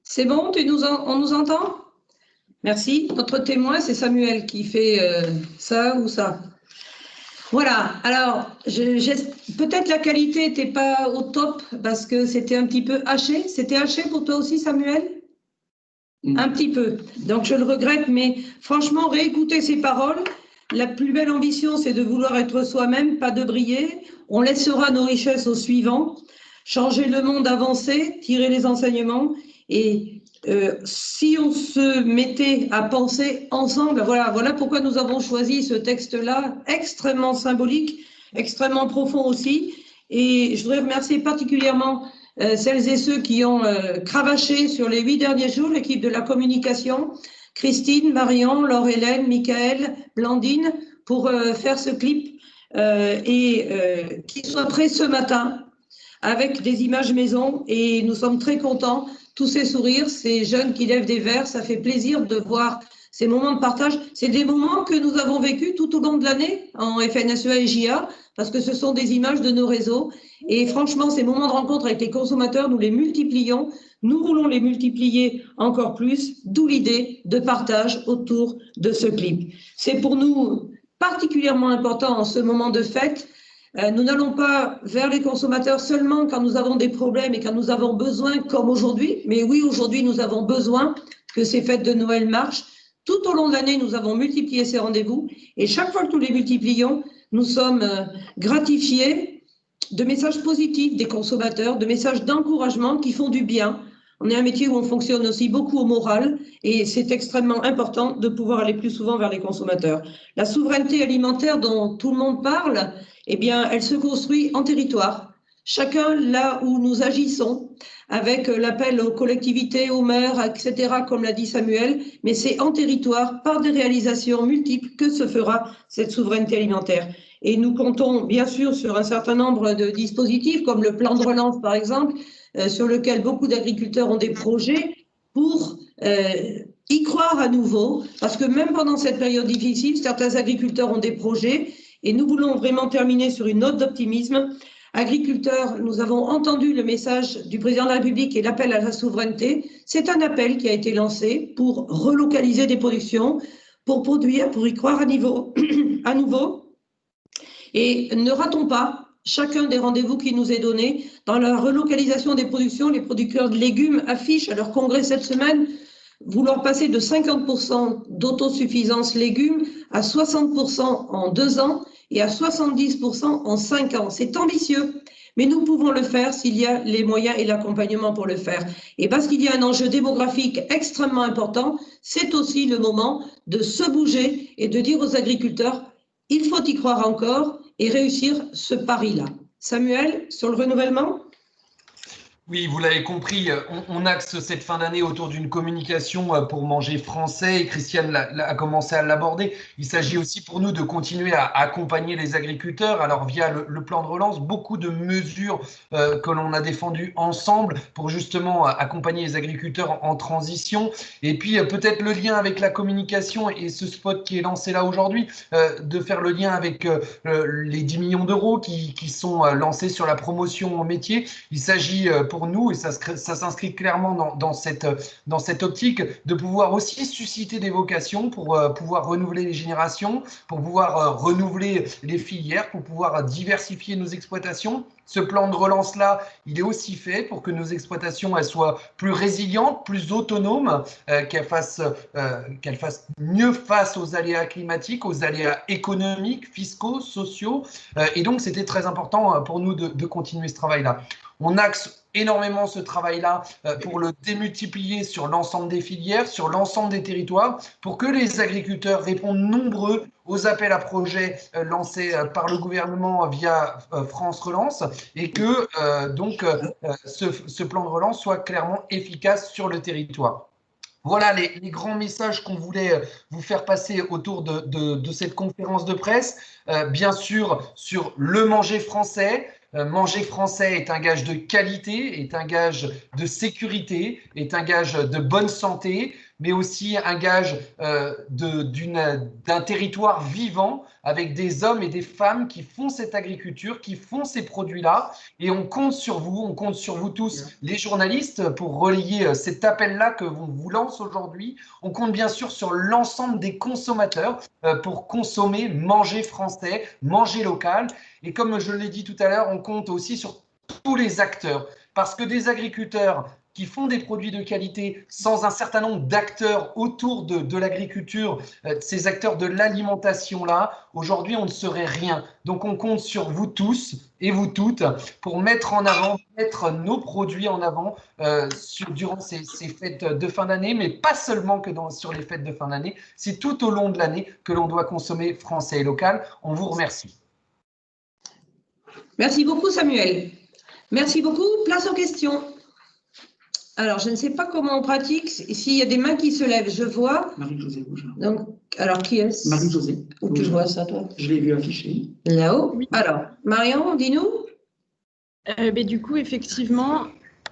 C'est bon, on nous entend? Merci. Notre témoin, c'est Samuel qui fait ça ou ça. Voilà. Alors, peut-être la qualité n'était pas au top parce que c'était un petit peu haché. C'était haché pour toi aussi, Samuel? Un petit peu. Donc, je le regrette, mais franchement, réécouter ces paroles. La plus belle ambition, c'est de vouloir être soi-même, pas de briller. On laissera nos richesses aux suivants. Changer le monde, avancer, tirer les enseignements. Et si on se mettait à penser ensemble, voilà pourquoi nous avons choisi ce texte-là, extrêmement symbolique, extrêmement profond aussi. Et je voudrais remercier particulièrement celles et ceux qui ont cravaché sur les 8 derniers jours, l'équipe de la communication, Christine, Marion, Laure-Hélène, Michael, Blandine, pour faire ce clip qu'il soit prêt ce matin avec des images maison. Et nous sommes très contents, tous ces sourires, ces jeunes qui lèvent des verres, ça fait plaisir de voir ces moments de partage. C'est des moments que nous avons vécus tout au long de l'année en FNSEA et JA, parce que ce sont des images de nos réseaux. Et franchement, ces moments de rencontre avec les consommateurs, nous les multiplions. Nous voulons les multiplier encore plus, d'où l'idée de partage autour de ce clip. C'est pour nous particulièrement important en ce moment de fête. Nous n'allons pas vers les consommateurs seulement quand nous avons des problèmes et quand nous avons besoin, comme aujourd'hui. Mais oui, aujourd'hui, nous avons besoin que ces fêtes de Noël marchent. Tout au long de l'année, nous avons multiplié ces rendez-vous. Et chaque fois que nous les multiplions, nous sommes gratifiés de messages positifs des consommateurs, de messages d'encouragement qui font du bien. On est un métier où on fonctionne aussi beaucoup au moral et c'est extrêmement important de pouvoir aller plus souvent vers les consommateurs. La souveraineté alimentaire dont tout le monde parle, eh bien, elle se construit en territoire. Chacun là où nous agissons, avec l'appel aux collectivités, aux maires, etc., comme l'a dit Samuel, mais c'est en territoire, par des réalisations multiples, que se fera cette souveraineté alimentaire. Et nous comptons bien sûr sur un certain nombre de dispositifs, comme le plan de relance par exemple, sur lequel beaucoup d'agriculteurs ont des projets pour y croire à nouveau, parce que même pendant cette période difficile, certains agriculteurs ont des projets et nous voulons vraiment terminer sur une note d'optimisme. Agriculteurs, nous avons entendu le message du président de la République et l'appel à la souveraineté. C'est un appel qui a été lancé pour relocaliser des productions, pour produire, pour y croire à nouveau. Et ne ratons pas chacun des rendez-vous qui nous est donné. Dans la relocalisation des productions, les producteurs de légumes affichent à leur congrès cette semaine vouloir passer de 50% d'autosuffisance légumes à 60% en 2 ans et à 70% en 5 ans. C'est ambitieux, mais nous pouvons le faire s'il y a les moyens et l'accompagnement pour le faire. Et parce qu'il y a un enjeu démographique extrêmement important, c'est aussi le moment de se bouger et de dire aux agriculteurs, il faut y croire encore et réussir ce pari-là. Samuel, sur le renouvellement ? Oui, vous l'avez compris, on axe cette fin d'année autour d'une communication pour manger français et Christiane a commencé à l'aborder. Il s'agit aussi pour nous de continuer à accompagner les agriculteurs. Alors via le plan de relance, beaucoup de mesures que l'on a défendues ensemble pour justement accompagner les agriculteurs en transition. Et puis peut-être le lien avec la communication et ce spot qui est lancé là aujourd'hui, de faire le lien avec les 10 millions d'euros qui sont lancés sur la promotion au métier. Il s'agit pour nous, et ça s'inscrit clairement dans cette optique, de pouvoir aussi susciter des vocations pour pouvoir renouveler les générations, pour pouvoir renouveler les filières, pour pouvoir diversifier nos exploitations. Ce plan de relance-là, il est aussi fait pour que nos exploitations elles soient plus résilientes, plus autonomes, qu'elles fassent mieux face aux aléas climatiques, aux aléas économiques, fiscaux, sociaux. Et donc, c'était très important pour nous de continuer ce travail-là. On axe énormément ce travail-là pour le démultiplier sur l'ensemble des filières, sur l'ensemble des territoires, pour que les agriculteurs répondent nombreux aux appels à projets lancés par le gouvernement via France Relance et que ce plan de relance soit clairement efficace sur le territoire. Voilà les grands messages qu'on voulait vous faire passer autour de cette conférence de presse. Bien sûr, sur le manger français. Manger français est un gage de qualité, est un gage de sécurité, est un gage de bonne santé, mais aussi un gage d'un territoire vivant avec des hommes et des femmes qui font cette agriculture, qui font ces produits-là. Et on compte sur vous tous, les journalistes, pour relayer cet appel-là que vous lance aujourd'hui. On compte bien sûr sur l'ensemble des consommateurs pour consommer, manger français, manger local. Et comme je l'ai dit tout à l'heure, on compte aussi sur tous les acteurs, parce que des agriculteurs qui font des produits de qualité sans un certain nombre d'acteurs autour de l'agriculture, ces acteurs de l'alimentation-là, aujourd'hui, on ne serait rien. Donc, on compte sur vous tous et vous toutes pour mettre nos produits en avant durant ces fêtes de fin d'année, mais pas seulement que sur les fêtes de fin d'année, c'est tout au long de l'année que l'on doit consommer français et local. On vous remercie. Merci beaucoup, Samuel. Merci beaucoup. Place aux questions. Alors, je ne sais pas comment on pratique. S'il y a des mains qui se lèvent, je vois. Marie-Josée Bougin. Donc, alors, qui est-ce? Marie-Josée. Où tu vois ça, toi? Je l'ai vu affiché. Là-haut. Oui. Alors, Marion, dis-nous. Du coup, effectivement,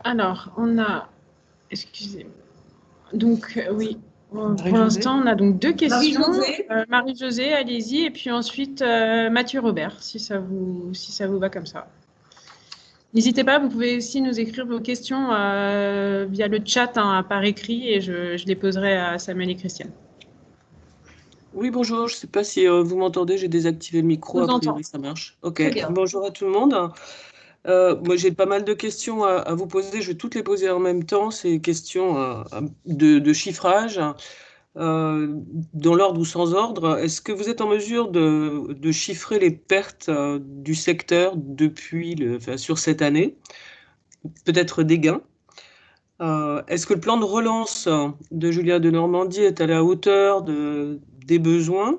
alors, on a, excusez-moi, donc oui, pour l'instant, on a donc 2 questions. Marie-Josée. Marie-Josée, allez-y, et puis ensuite Mathieu Robert, si ça vous va comme ça. N'hésitez pas, vous pouvez aussi nous écrire vos questions via le chat par écrit, et je les poserai à Samuel et Christiane. Oui, bonjour, je ne sais pas si vous m'entendez, j'ai désactivé le micro, Je vous a priori entends. ça marche. Ok, Très bien. bonjour à tout le monde. Moi j'ai pas mal de questions à vous poser, je vais toutes les poser en même temps, ces questions de chiffrage, dans l'ordre ou sans ordre. Est-ce que vous êtes en mesure de chiffrer les pertes du secteur depuis sur cette année, peut-être des gains? Est-ce que le plan de relance de Julien Denormandie est à la hauteur des besoins?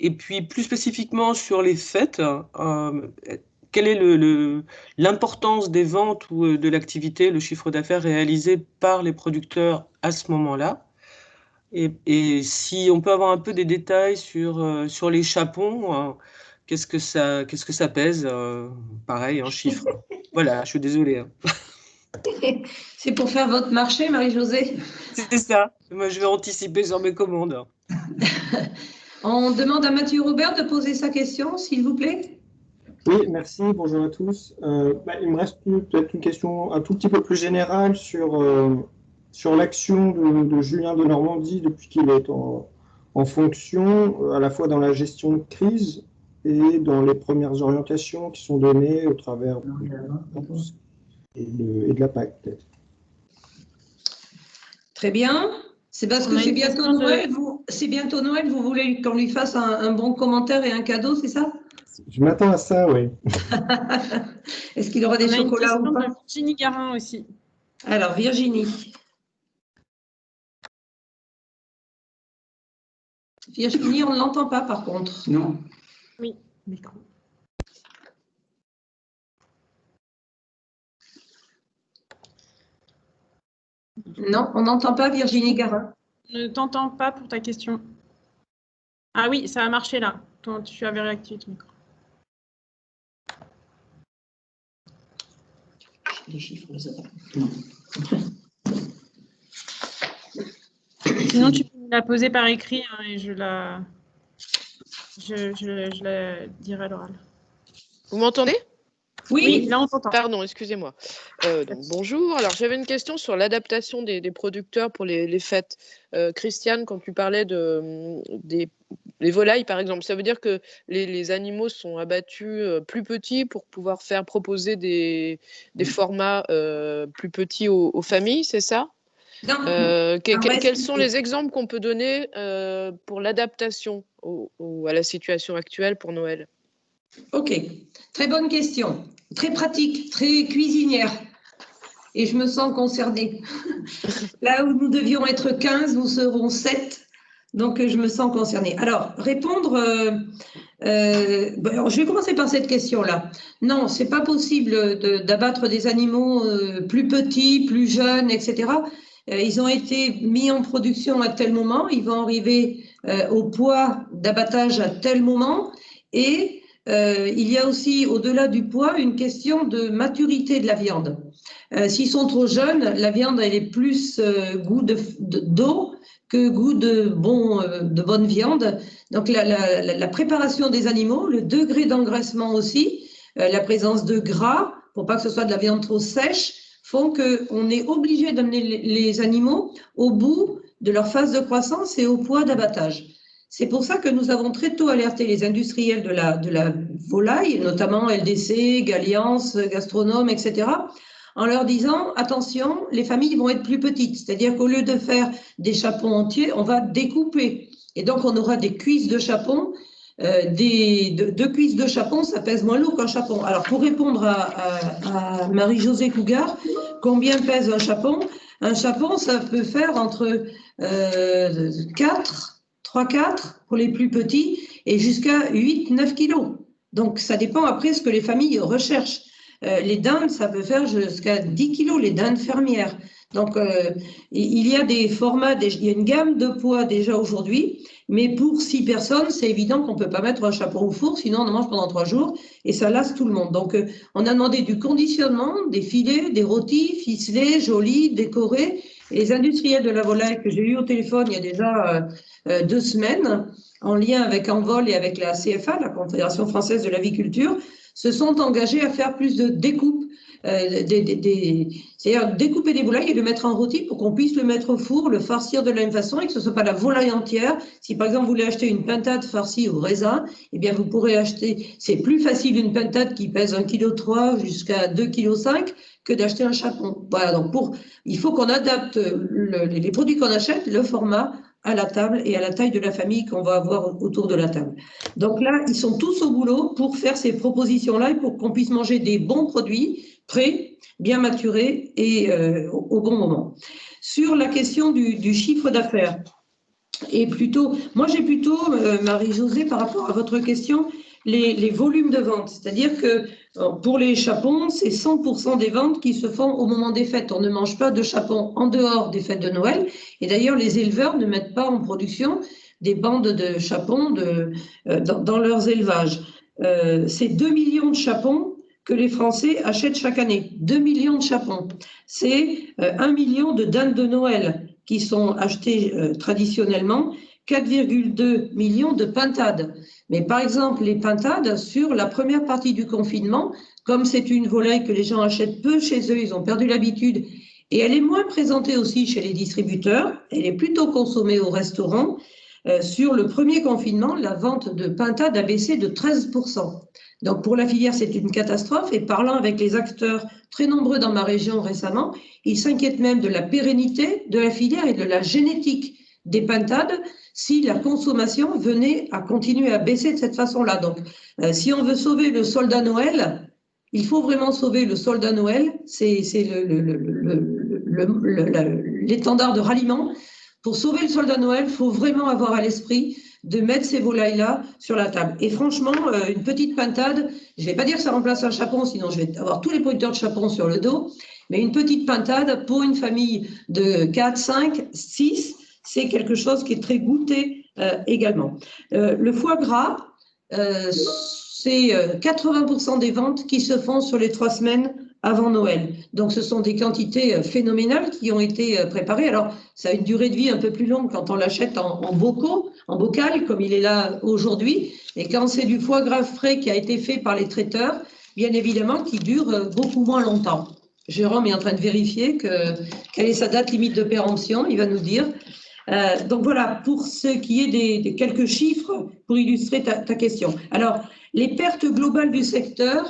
Et puis, plus spécifiquement sur les fêtes, quelle est l'importance des ventes ou de l'activité, le chiffre d'affaires réalisé par les producteurs à ce moment-là? Et si on peut avoir un peu des détails sur les chapons, qu'est-ce que ça pèse, pareil, en chiffres? Voilà, je suis désolée. Hein. C'est pour faire votre marché, Marie-Josée. C'est ça. Moi, je vais anticiper sur mes commandes. On demande à Mathieu Robert de poser sa question, s'il vous plaît. Oui, merci, bonjour à tous. Il me reste peut-être une question un tout petit peu plus générale sur l'action de Julien Denormandie depuis qu'il est en fonction, à la fois dans la gestion de crise et dans les premières orientations qui sont données au travers et de la PAC, peut-être. Très bien. C'est parce que c'est bientôt Noël. C'est bientôt Noël. Vous voulez qu'on lui fasse un bon commentaire et un cadeau, c'est ça? Je m'attends à ça, oui. Est-ce qu'il aura des chocolats ou pas? Virginie Garin aussi. Alors, Virginie. Virginie, on ne l'entend pas par contre. Non. Oui, micro. Non, on n'entend pas Virginie Garin. Ne t'entends pas pour ta question. Ah oui, ça a marché là. Tu avais réactivé ton micro. Les chiffres, on les a pas. Sinon, tu peux me la poser par écrit et je la dirai à l'oral. Vous m'entendez? Oui, là on t'entend. Pardon, excusez-moi. Donc, bonjour. Alors, j'avais une question sur l'adaptation des producteurs pour les fêtes. Christiane, quand tu parlais des volailles, par exemple, ça veut dire que les animaux sont abattus plus petits pour pouvoir faire proposer des formats plus petits aux familles, c'est ça? Quels sont les exemples qu'on peut donner pour l'adaptation à la situation actuelle pour Noël? Ok, très bonne question. Très pratique, très cuisinière. Et je me sens concernée. Là où nous devions être 15, nous serons 7. Donc, je me sens concernée. Alors, répondre... je vais commencer par cette question-là. Non, ce n'est pas possible d'abattre des animaux plus petits, plus jeunes, etc. Ils ont été mis en production à tel moment. Ils vont arriver au poids d'abattage à tel moment. Et il y a aussi, au-delà du poids, une question de maturité de la viande. S'ils sont trop jeunes, la viande, elle est plus goût d'eau que goût de bonne viande. Donc, la préparation des animaux, le degré d'engraissement aussi, la présence de gras, pour pas que ce soit de la viande trop sèche, font qu'on est obligé d'amener les animaux au bout de leur phase de croissance et au poids d'abattage. C'est pour ça que nous avons très tôt alerté les industriels de la volaille, notamment LDC, Galliance, Gastronome, etc., en leur disant, attention, les familles vont être plus petites. C'est-à-dire qu'au lieu de faire des chapons entiers, on va découper. Et donc, on aura des cuisses de chapons. Deux cuisses de chapon, ça pèse moins lourd qu'un chapon. Alors, pour répondre à Marie-Josée Cougar, combien pèse un chapon? Un chapon, ça peut faire entre 3-4 pour les plus petits et jusqu'à 8-9 kilos. Donc, ça dépend après ce que les familles recherchent. les dindes, ça peut faire jusqu'à 10 kilos, les dindes fermières. Donc, il y a des formats, il y a une gamme de poids déjà aujourd'hui, mais pour 6 personnes, c'est évident qu'on ne peut pas mettre un chaperon au four, sinon on en mange pendant 3 jours et ça lasse tout le monde. Donc, on a demandé du conditionnement, des filets, des rôtis, ficelés, jolis, décorés. Et les industriels de la volaille que j'ai eu au téléphone il y a déjà 2 semaines, en lien avec Envol et avec la CFA, la Confédération française de l'aviculture, se sont engagés à faire plus de découpes. C'est-à-dire découper des volailles et le mettre en rôti pour qu'on puisse le mettre au four, le farcir de la même façon et que ce ne soit pas la volaille entière. Si par exemple vous voulez acheter une pintade farcie au raisin, eh bien vous pourrez acheter, c'est plus facile une pintade qui pèse 1,3 kg jusqu'à 2,5 kg que d'acheter un chapon. Voilà, donc il faut qu'on adapte les produits qu'on achète, le format à la table et à la taille de la famille qu'on va avoir autour de la table. Donc là, ils sont tous au boulot pour faire ces propositions-là et pour qu'on puisse manger des bons produits prêts, bien maturés et au bon moment. Sur la question du chiffre d'affaires, et plutôt, moi j'ai plutôt, Marie-Josée, par rapport à votre question, les volumes de vente. C'est-à-dire que pour les chapons, c'est 100% des ventes qui se font au moment des fêtes. On ne mange pas de chapons en dehors des fêtes de Noël. Et d'ailleurs, les éleveurs ne mettent pas en production des bandes de chapons dans leurs élevages. C'est 2 millions de chapons que les Français achètent chaque année. 2 millions de chapons. C'est 1 million de dindes de Noël qui sont achetées traditionnellement. 4,2 millions de pintades. Mais par exemple, les pintades, sur la première partie du confinement, comme c'est une volaille que les gens achètent peu chez eux, ils ont perdu l'habitude, et elle est moins présentée aussi chez les distributeurs, elle est plutôt consommée au restaurant. Sur le premier confinement, la vente de pintades a baissé de 13%. Donc pour la filière, c'est une catastrophe, et parlant avec les acteurs très nombreux dans ma région récemment, ils s'inquiètent même de la pérennité de la filière et de la génétique des pintades si la consommation venait à continuer à baisser de cette façon-là. Donc, si on veut sauver le soldat Noël, il faut vraiment sauver le soldat Noël, c'est l'étendard de ralliement. Pour sauver le soldat Noël, il faut vraiment avoir à l'esprit de mettre ces volailles-là sur la table. Et franchement, une petite pintade, je ne vais pas dire que ça remplace un chapon, sinon je vais avoir tous les producteurs de chapons sur le dos, mais une petite pintade pour une famille de 4, 5, 6, c'est quelque chose qui est très goûté également. Le foie gras, c'est 80% des ventes qui se font sur les 3 semaines avant Noël. Donc, ce sont des quantités phénoménales qui ont été préparées. Alors, ça a une durée de vie un peu plus longue quand on l'achète en bocal, comme il est là aujourd'hui. Et quand c'est du foie gras frais qui a été fait par les traiteurs, bien évidemment, qui dure beaucoup moins longtemps. Jérôme est en train de vérifier quelle est sa date limite de péremption, il va nous dire. Donc voilà, pour ce qui est des quelques chiffres pour illustrer ta question. Alors, les pertes globales du secteur,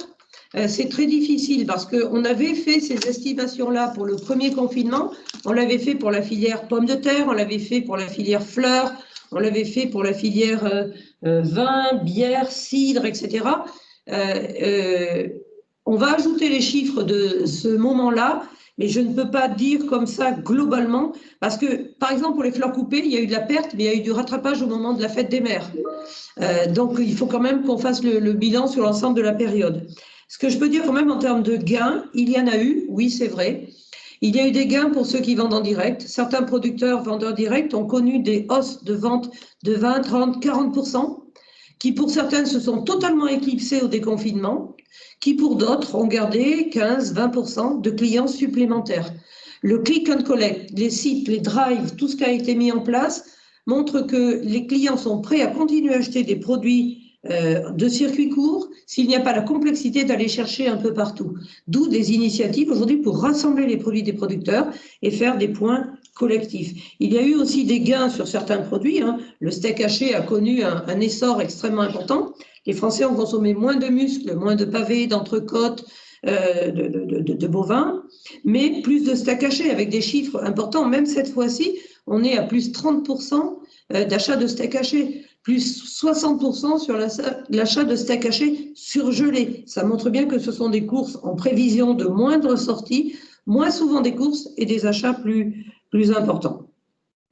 c'est très difficile parce qu'on avait fait ces estimations-là pour le premier confinement, on l'avait fait pour la filière pommes de terre, on l'avait fait pour la filière fleurs, on l'avait fait pour la filière vin, bière, cidre, etc. On va ajouter les chiffres de ce moment-là, mais je ne peux pas dire comme ça globalement, parce que, par exemple, pour les fleurs coupées, il y a eu de la perte, mais il y a eu du rattrapage au moment de la fête des mères. Donc, il faut quand même qu'on fasse le bilan sur l'ensemble de la période. Ce que je peux dire quand même en termes de gains, il y en a eu, oui, c'est vrai. Il y a eu des gains pour ceux qui vendent en direct. Certains producteurs vendeurs directs ont connu des hausses de vente de 20, 30, 40%, qui pour certaines se sont totalement éclipsées au déconfinement, qui pour d'autres ont gardé 15, 20% de clients supplémentaires. Le click and collect, les sites, les drives, tout ce qui a été mis en place montre que les clients sont prêts à continuer à acheter des produits de circuit court s'il n'y a pas la complexité d'aller chercher un peu partout. D'où des initiatives aujourd'hui pour rassembler les produits des producteurs et faire des points collectifs. Il y a eu aussi des gains sur certains produits. Le steak haché a connu un essor extrêmement important. Les Français ont consommé moins de muscles, moins de pavés, d'entrecôtes, de bovins, mais plus de steak haché avec des chiffres importants. Même cette fois-ci, on est à plus 30% d'achat de steak haché, plus 60% sur l'achat de steak haché surgelé. Ça montre bien que ce sont des courses en prévision de moindres sorties, moins souvent des courses et des achats plus importants.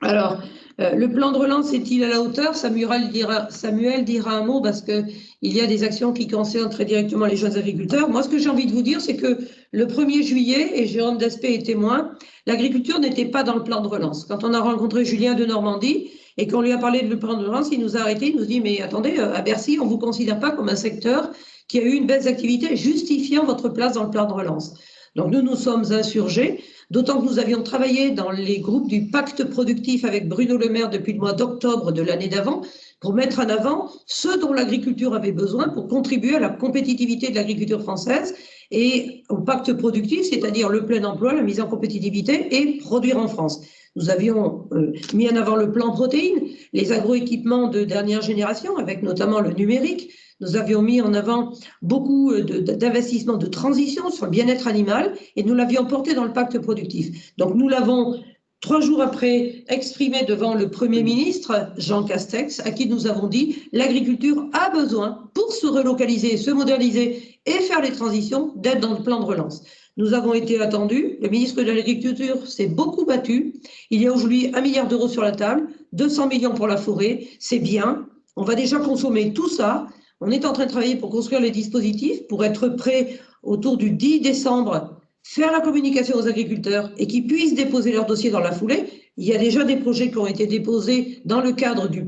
Alors, le plan de relance est-il à la hauteur? Samuel dira un mot parce qu'il y a des actions qui concernent très directement les jeunes agriculteurs. Moi, ce que j'ai envie de vous dire, c'est que le 1er juillet, et Jérôme Despé est témoin, l'agriculture n'était pas dans le plan de relance. Quand on a rencontré Julien de Normandie et qu'on lui a parlé de le plan de relance, il nous a arrêtés, il nous dit « Mais attendez, à Bercy, on ne vous considère pas comme un secteur qui a eu une baisse d'activité justifiant votre place dans le plan de relance. » Donc nous, nous sommes insurgés. D'autant que nous avions travaillé dans les groupes du pacte productif avec Bruno Le Maire depuis le mois d'octobre de l'année d'avant pour mettre en avant ce dont l'agriculture avait besoin pour contribuer à la compétitivité de l'agriculture française et au pacte productif, c'est-à-dire le plein emploi, la mise en compétitivité et produire en France. Nous avions mis en avant le plan protéines, les agroéquipements de dernière génération avec notamment le numérique. Nous avions mis en avant beaucoup d'investissements de transition sur le bien-être animal et nous l'avions porté dans le pacte productif. Donc nous l'avons 3 jours après exprimé devant le Premier ministre Jean Castex, à qui nous avons dit l'agriculture a besoin pour se relocaliser, se moderniser et faire les transitions d'être dans le plan de relance. Nous avons été attendus, le ministre de l'Agriculture s'est beaucoup battu. Il y a aujourd'hui 1 milliard d'euros sur la table, 200 millions pour la forêt, c'est bien. On va déjà consommer tout ça. On est en train de travailler pour construire les dispositifs, pour être prêt autour du 10 décembre, faire la communication aux agriculteurs et qu'ils puissent déposer leur dossier dans la foulée. Il y a déjà des projets qui ont été déposés dans le cadre du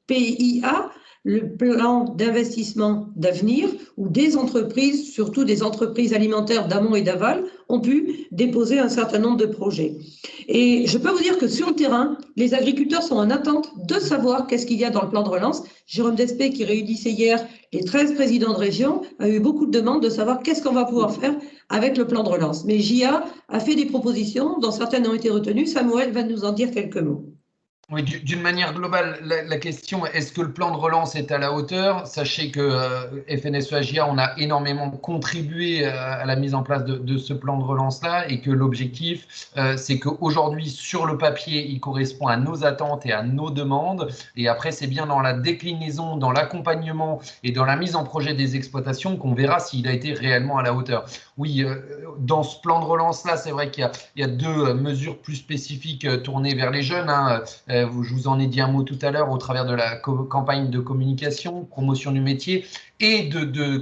PIA, le plan d'investissement d'avenir, où des entreprises, surtout des entreprises alimentaires d'amont et d'aval, ont pu déposer un certain nombre de projets. Et je peux vous dire que sur le terrain, les agriculteurs sont en attente de savoir qu'est-ce qu'il y a dans le plan de relance. Jérôme Despé, qui réunissait hier les 13 présidents de région, a eu beaucoup de demandes de savoir qu'est-ce qu'on va pouvoir faire avec le plan de relance. Mais JA a fait des propositions, dont certaines ont été retenues. Samuel va nous en dire quelques mots. Oui, d'une manière globale, la question est-ce que le plan de relance est à la hauteur? Sachez que FNSEA-GIA, on a énormément contribué à la mise en place de ce plan de relance-là et que l'objectif, c'est qu'aujourd'hui, sur le papier, il correspond à nos attentes et à nos demandes. Et après, c'est bien dans la déclinaison, dans l'accompagnement et dans la mise en projet des exploitations qu'on verra s'il a été réellement à la hauteur. Oui, dans ce plan de relance-là, c'est vrai qu'il y a 2 mesures plus spécifiques tournées vers les jeunes. Je vous en ai dit un mot tout à l'heure au travers de la campagne de communication, promotion du métier, et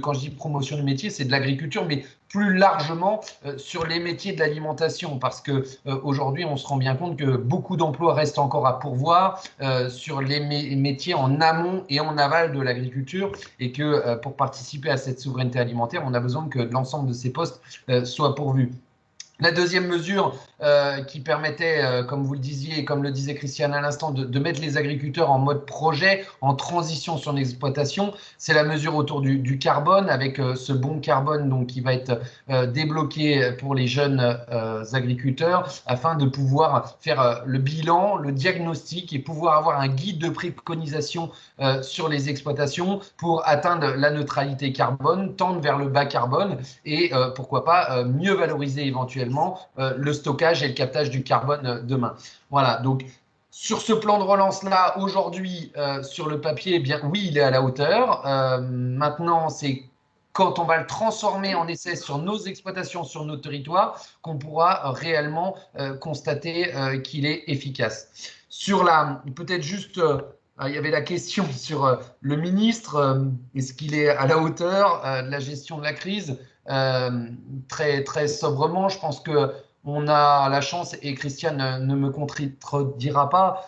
quand je dis promotion du métier, c'est de l'agriculture, mais plus largement sur les métiers de l'alimentation, parce que aujourd'hui, on se rend bien compte que beaucoup d'emplois restent encore à pourvoir sur les métiers en amont et en aval de l'agriculture, et que pour participer à cette souveraineté alimentaire, on a besoin que l'ensemble de ces postes soient pourvus. La deuxième mesure qui permettait, comme vous le disiez et comme le disait Christiane à l'instant, de mettre les agriculteurs en mode projet, en transition sur l'exploitation, c'est la mesure autour du carbone, avec ce bon carbone donc, qui va être débloqué pour les jeunes agriculteurs afin de pouvoir faire le bilan, le diagnostic et pouvoir avoir un guide de préconisation sur les exploitations pour atteindre la neutralité carbone, tendre vers le bas carbone et pourquoi pas mieux valoriser éventuellement le stockage et le captage du carbone demain. Voilà, donc sur ce plan de relance-là, aujourd'hui, sur le papier, eh bien, oui, il est à la hauteur. Maintenant, c'est quand on va le transformer en essai sur nos exploitations, sur nos territoires, qu'on pourra réellement constater qu'il est efficace. Sur la, peut-être juste... il y avait la question sur le ministre, est-ce qu'il est à la hauteur de la gestion de la crise? Très, très sobrement, je pense qu'on a la chance, et Christiane ne me contredira pas,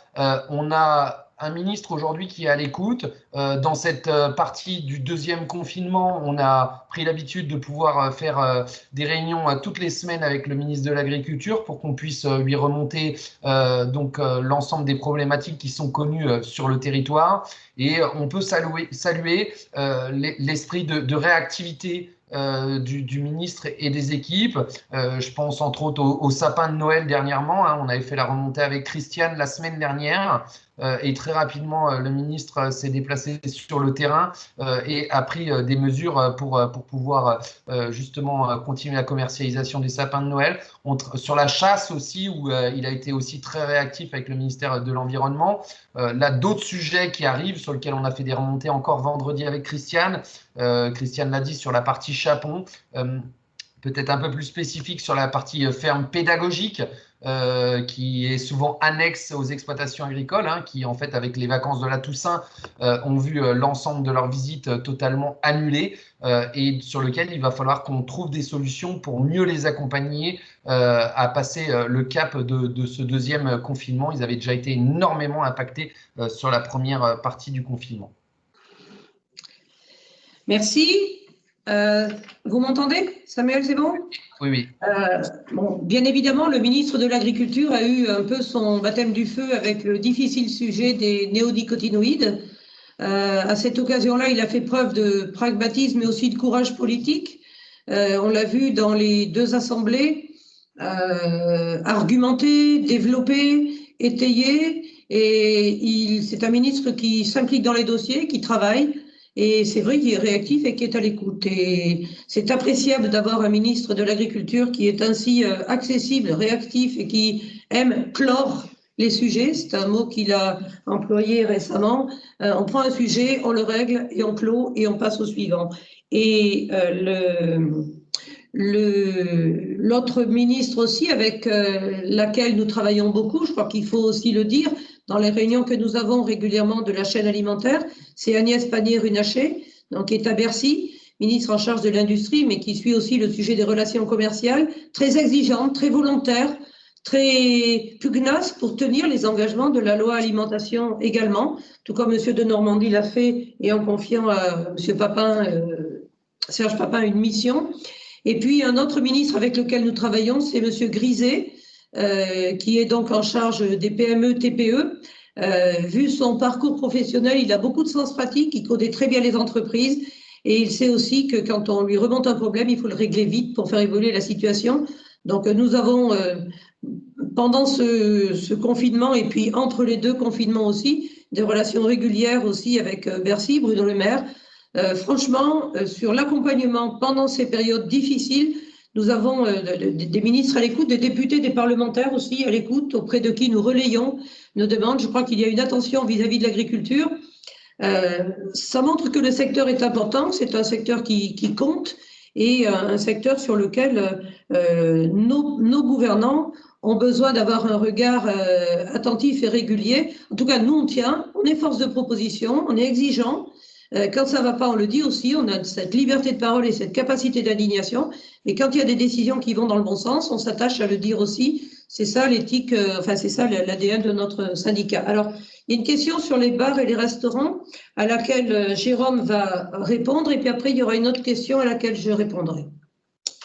on a un ministre aujourd'hui qui est à l'écoute. Dans cette partie du 2e confinement, on a pris l'habitude de pouvoir faire des réunions toutes les semaines avec le ministre de l'Agriculture pour qu'on puisse lui remonter l'ensemble des problématiques qui sont connues sur le territoire. Et on peut saluer l'esprit de réactivité du ministre et des équipes. Je pense entre autres au sapin de Noël dernièrement. On avait fait la remontée avec Christiane la semaine dernière. Et très rapidement, le ministre s'est déplacé sur le terrain et a pris des mesures pour pouvoir justement continuer la commercialisation des sapins de Noël. Sur la chasse aussi, où il a été aussi très réactif avec le ministère de l'Environnement. Là, d'autres sujets qui arrivent, sur lesquels on a fait des remontées encore vendredi avec Christiane. Christiane l'a dit sur la partie chapon. peut-être un peu plus spécifique sur la partie ferme pédagogique, qui est souvent annexe aux exploitations agricoles, hein, qui en fait avec les vacances de la Toussaint ont vu l'ensemble de leurs visites totalement annulées, et sur lequel il va falloir qu'on trouve des solutions pour mieux les accompagner à passer le cap de ce deuxième confinement. Ils avaient déjà été énormément impactés sur la première partie du confinement. Merci. Vous m'entendez, Samuel, c'est bon? Oui, oui. Bon, bien évidemment, le ministre de l'Agriculture a eu un peu son baptême du feu avec le difficile sujet des néonicotinoïdes. À cette occasion-là, il a fait preuve de pragmatisme mais aussi de courage politique. On l'a vu dans les deux assemblées, argumenter, développer, étayer. Et c'est un ministre qui s'implique dans les dossiers, qui travaille. Et c'est vrai qu'il est réactif et qu'il est à l'écoute. Et c'est appréciable d'avoir un ministre de l'Agriculture qui est ainsi accessible, réactif et qui aime clore les sujets. C'est un mot qu'il a employé récemment. On prend un sujet, on le règle et on clôt et on passe au suivant. Et l'autre ministre aussi, avec laquelle nous travaillons beaucoup, je crois qu'il faut aussi le dire, dans les réunions que nous avons régulièrement de la chaîne alimentaire, c'est Agnès Pannier-Runacher, donc qui est à Bercy, ministre en charge de l'industrie, mais qui suit aussi le sujet des relations commerciales, très exigeante, très volontaire, très pugnace pour tenir les engagements de la loi alimentation également, tout comme M. de Normandie l'a fait, et en confiant à M. Papin, Serge Papin, une mission. Et puis un autre ministre avec lequel nous travaillons, c'est M. Griset, qui est donc en charge des PME, TPE. Vu son parcours professionnel, il a beaucoup de sens pratique, il connaît très bien les entreprises et il sait aussi que quand on lui remonte un problème, il faut le régler vite pour faire évoluer la situation. Donc nous avons, pendant ce confinement et puis entre les deux confinements aussi, des relations régulières aussi avec Bercy, Bruno Le Maire. Franchement, sur l'accompagnement pendant ces périodes difficiles, nous avons des ministres à l'écoute, des députés, des parlementaires aussi à l'écoute, auprès de qui nous relayons nos demandes. Je crois qu'il y a une attention vis-à-vis de l'agriculture. Ça montre que le secteur est important, c'est un secteur qui compte et un secteur sur lequel nos gouvernants ont besoin d'avoir un regard attentif et régulier. En tout cas, nous, on tient, on est force de proposition, on est exigeant. Quand ça ne va pas, on le dit aussi, on a cette liberté de parole et cette capacité d'indignation. Et quand il y a des décisions qui vont dans le bon sens, on s'attache à le dire aussi. C'est ça l'éthique, c'est ça l'ADN de notre syndicat. Alors, il y a une question sur les bars et les restaurants à laquelle Jérôme va répondre. Et puis après, il y aura une autre question à laquelle je répondrai.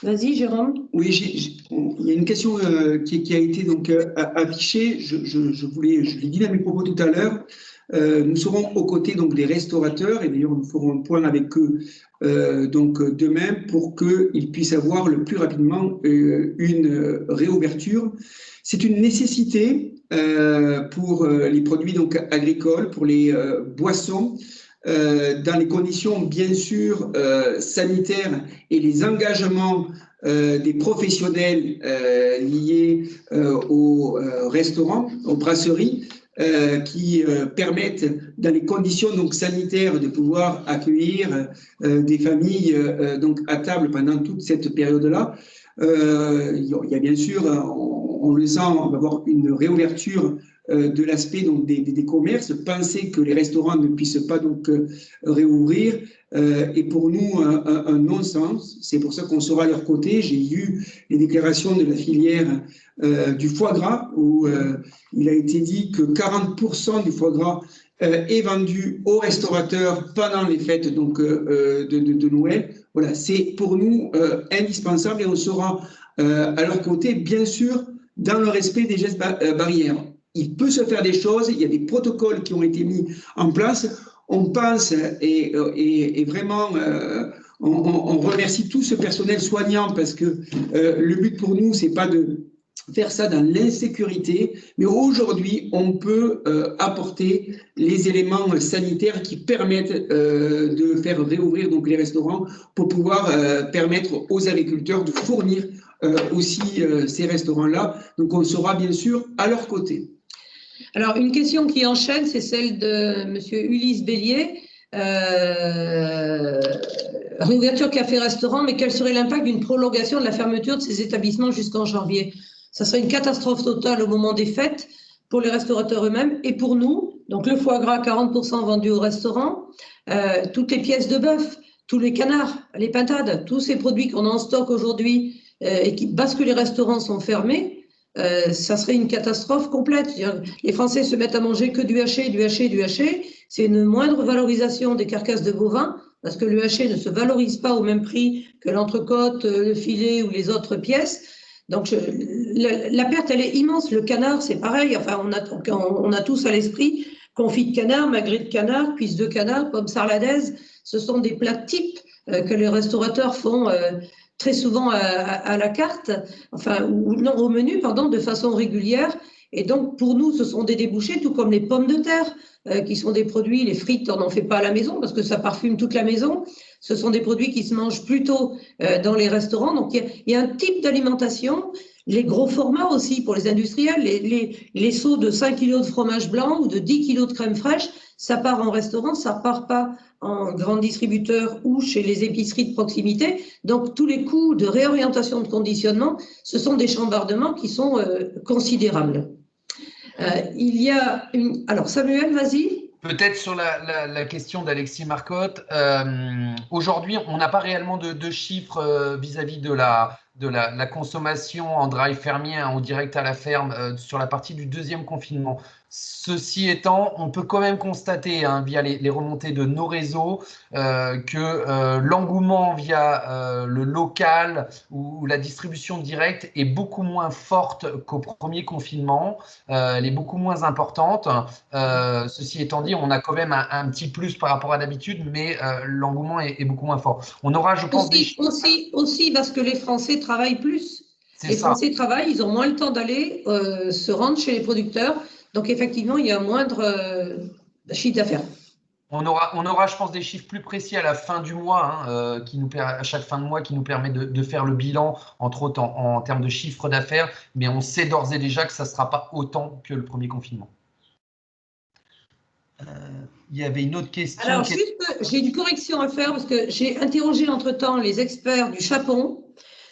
Vas-y, Jérôme. Oui, il y a une question qui a été donc affichée. Je l'ai dit dans mes propos tout à l'heure. Nous serons aux côtés donc des restaurateurs et d'ailleurs nous ferons un point avec eux donc demain pour qu'ils puissent avoir le plus rapidement une réouverture. C'est une nécessité pour les produits donc agricoles, pour les boissons, dans les conditions bien sûr sanitaires et les engagements des professionnels liés aux restaurants, aux brasseries. Qui permettent, dans les conditions donc sanitaires, de pouvoir accueillir des familles donc à table pendant toute cette période-là. Il y a bien sûr, on le sent, on va avoir une réouverture de l'aspect donc des commerces. Penser que les restaurants ne puissent pas donc réouvrir est pour nous un non-sens. C'est pour ça qu'on sera à leur côté. J'ai eu les déclarations de la filière du foie gras où il a été dit que 40% du foie gras est vendu aux restaurateurs pendant les fêtes donc de Noël. Voilà, c'est pour nous indispensable et on sera à leur côté, bien sûr, dans le respect des gestes barrières. Il peut se faire des choses, il y a des protocoles qui ont été mis en place. On pense et vraiment, on remercie tout ce personnel soignant parce que le but pour nous, c'est pas de faire ça dans l'insécurité, mais aujourd'hui, on peut apporter les éléments sanitaires qui permettent de faire réouvrir donc les restaurants pour pouvoir permettre aux agriculteurs de fournir aussi ces restaurants-là. Donc, on sera bien sûr à leur côté. Alors, une question qui enchaîne, c'est celle de M. Ulysse Bélier. réouverture café-restaurant, mais quel serait l'impact d'une prolongation de la fermeture de ces établissements jusqu'en janvier? Ça serait une catastrophe totale au moment des fêtes pour les restaurateurs eux-mêmes et pour nous. Donc le foie gras, 40% vendu au restaurant, toutes les pièces de bœuf, tous les canards, les pintades, tous ces produits qu'on a en stock aujourd'hui et qui, parce que les restaurants sont fermés, ça serait une catastrophe complète. Les Français se mettent à manger que du haché, du haché, du haché. C'est une moindre valorisation des carcasses de bovins parce que le haché ne se valorise pas au même prix que l'entrecôte, le filet ou les autres pièces. Donc la perte, elle est immense. Le canard, c'est pareil. Enfin, on a tous à l'esprit confit de canard, magret de canard, cuisse de canard, pomme sarladaise. Ce sont des plats types que les restaurateurs font très souvent à la carte, enfin, ou non, au menu, pardon, de façon régulière. Et donc, pour nous, ce sont des débouchés, tout comme les pommes de terre, qui sont des produits, les frites, on n'en fait pas à la maison parce que ça parfume toute la maison. Ce sont des produits qui se mangent plutôt dans les restaurants. Donc, il y a un type d'alimentation, les gros formats aussi pour les industriels, les seaux de 5 kg de fromage blanc ou de 10 kg de crème fraîche, ça part en restaurant, ça ne part pas en grand distributeur ou chez les épiceries de proximité. Donc, tous les coûts de réorientation de conditionnement, ce sont des chambardements qui sont considérables. Il y a une... Alors, Samuel, vas-y. Peut-être sur la question d'Alexis Marcotte. Aujourd'hui, on n'a pas réellement de chiffres vis-à-vis de la consommation en drive fermier, en direct à la ferme, sur la partie du deuxième confinement. Ceci étant, on peut quand même constater, via les remontées de nos réseaux, que l'engouement via le local ou la distribution directe est beaucoup moins forte qu'au premier confinement. Elle est beaucoup moins importante. Ceci étant dit, on a quand même un petit plus par rapport à d'habitude, mais l'engouement est beaucoup moins fort. On aura, je pense, aussi parce que les Français travaillent plus. Les Français travaillent, ils ont moins le temps d'aller se rendre chez les producteurs. Donc, effectivement, il y a un moindre chiffre d'affaires. On aura, je pense, des chiffres plus précis à la fin du mois, à chaque fin de mois, qui nous permet de faire le bilan, entre autres en termes de chiffre d'affaires, mais on sait d'ores et déjà que ça ne sera pas autant que le premier confinement. Il y avait une autre question. Alors, juste, j'ai une correction à faire parce que j'ai interrogé entre-temps les experts du Chapon.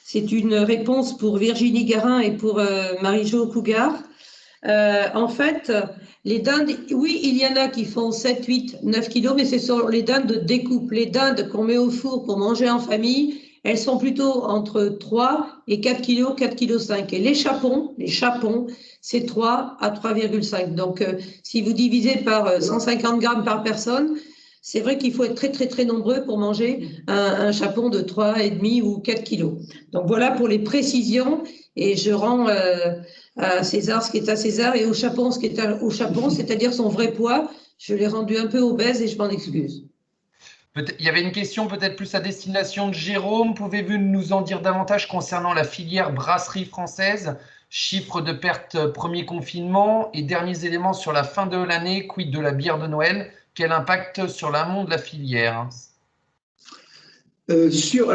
C'est une réponse pour Virginie Garin et pour Marie-Jo Cougar. En fait, les dindes, oui, il y en a qui font 7, 8, 9 kilos, mais c'est sur les dindes de découpe. Les dindes qu'on met au four pour manger en famille, elles sont plutôt entre 3 et 4 kilos, 4 kilos 5. Et les chapons, c'est 3 à 3,5. Donc, si vous divisez par 150 grammes par personne, c'est vrai qu'il faut être très, très, très nombreux pour manger un chapon de 3,5 ou 4 kilos. Donc, voilà pour les précisions. Et je rends à César ce qui est à César et au Chapon ce qui est au Chapon, c'est-à-dire son vrai poids. Je l'ai rendu un peu obèse et je m'en excuse. Il y avait une question peut-être plus à destination de Jérôme. Pouvez-vous nous en dire davantage concernant la filière brasserie française? Chiffre de perte premier confinement et derniers éléments sur la fin de l'année, quid de la bière de Noël? Quel impact sur l'amont de la filière? Sur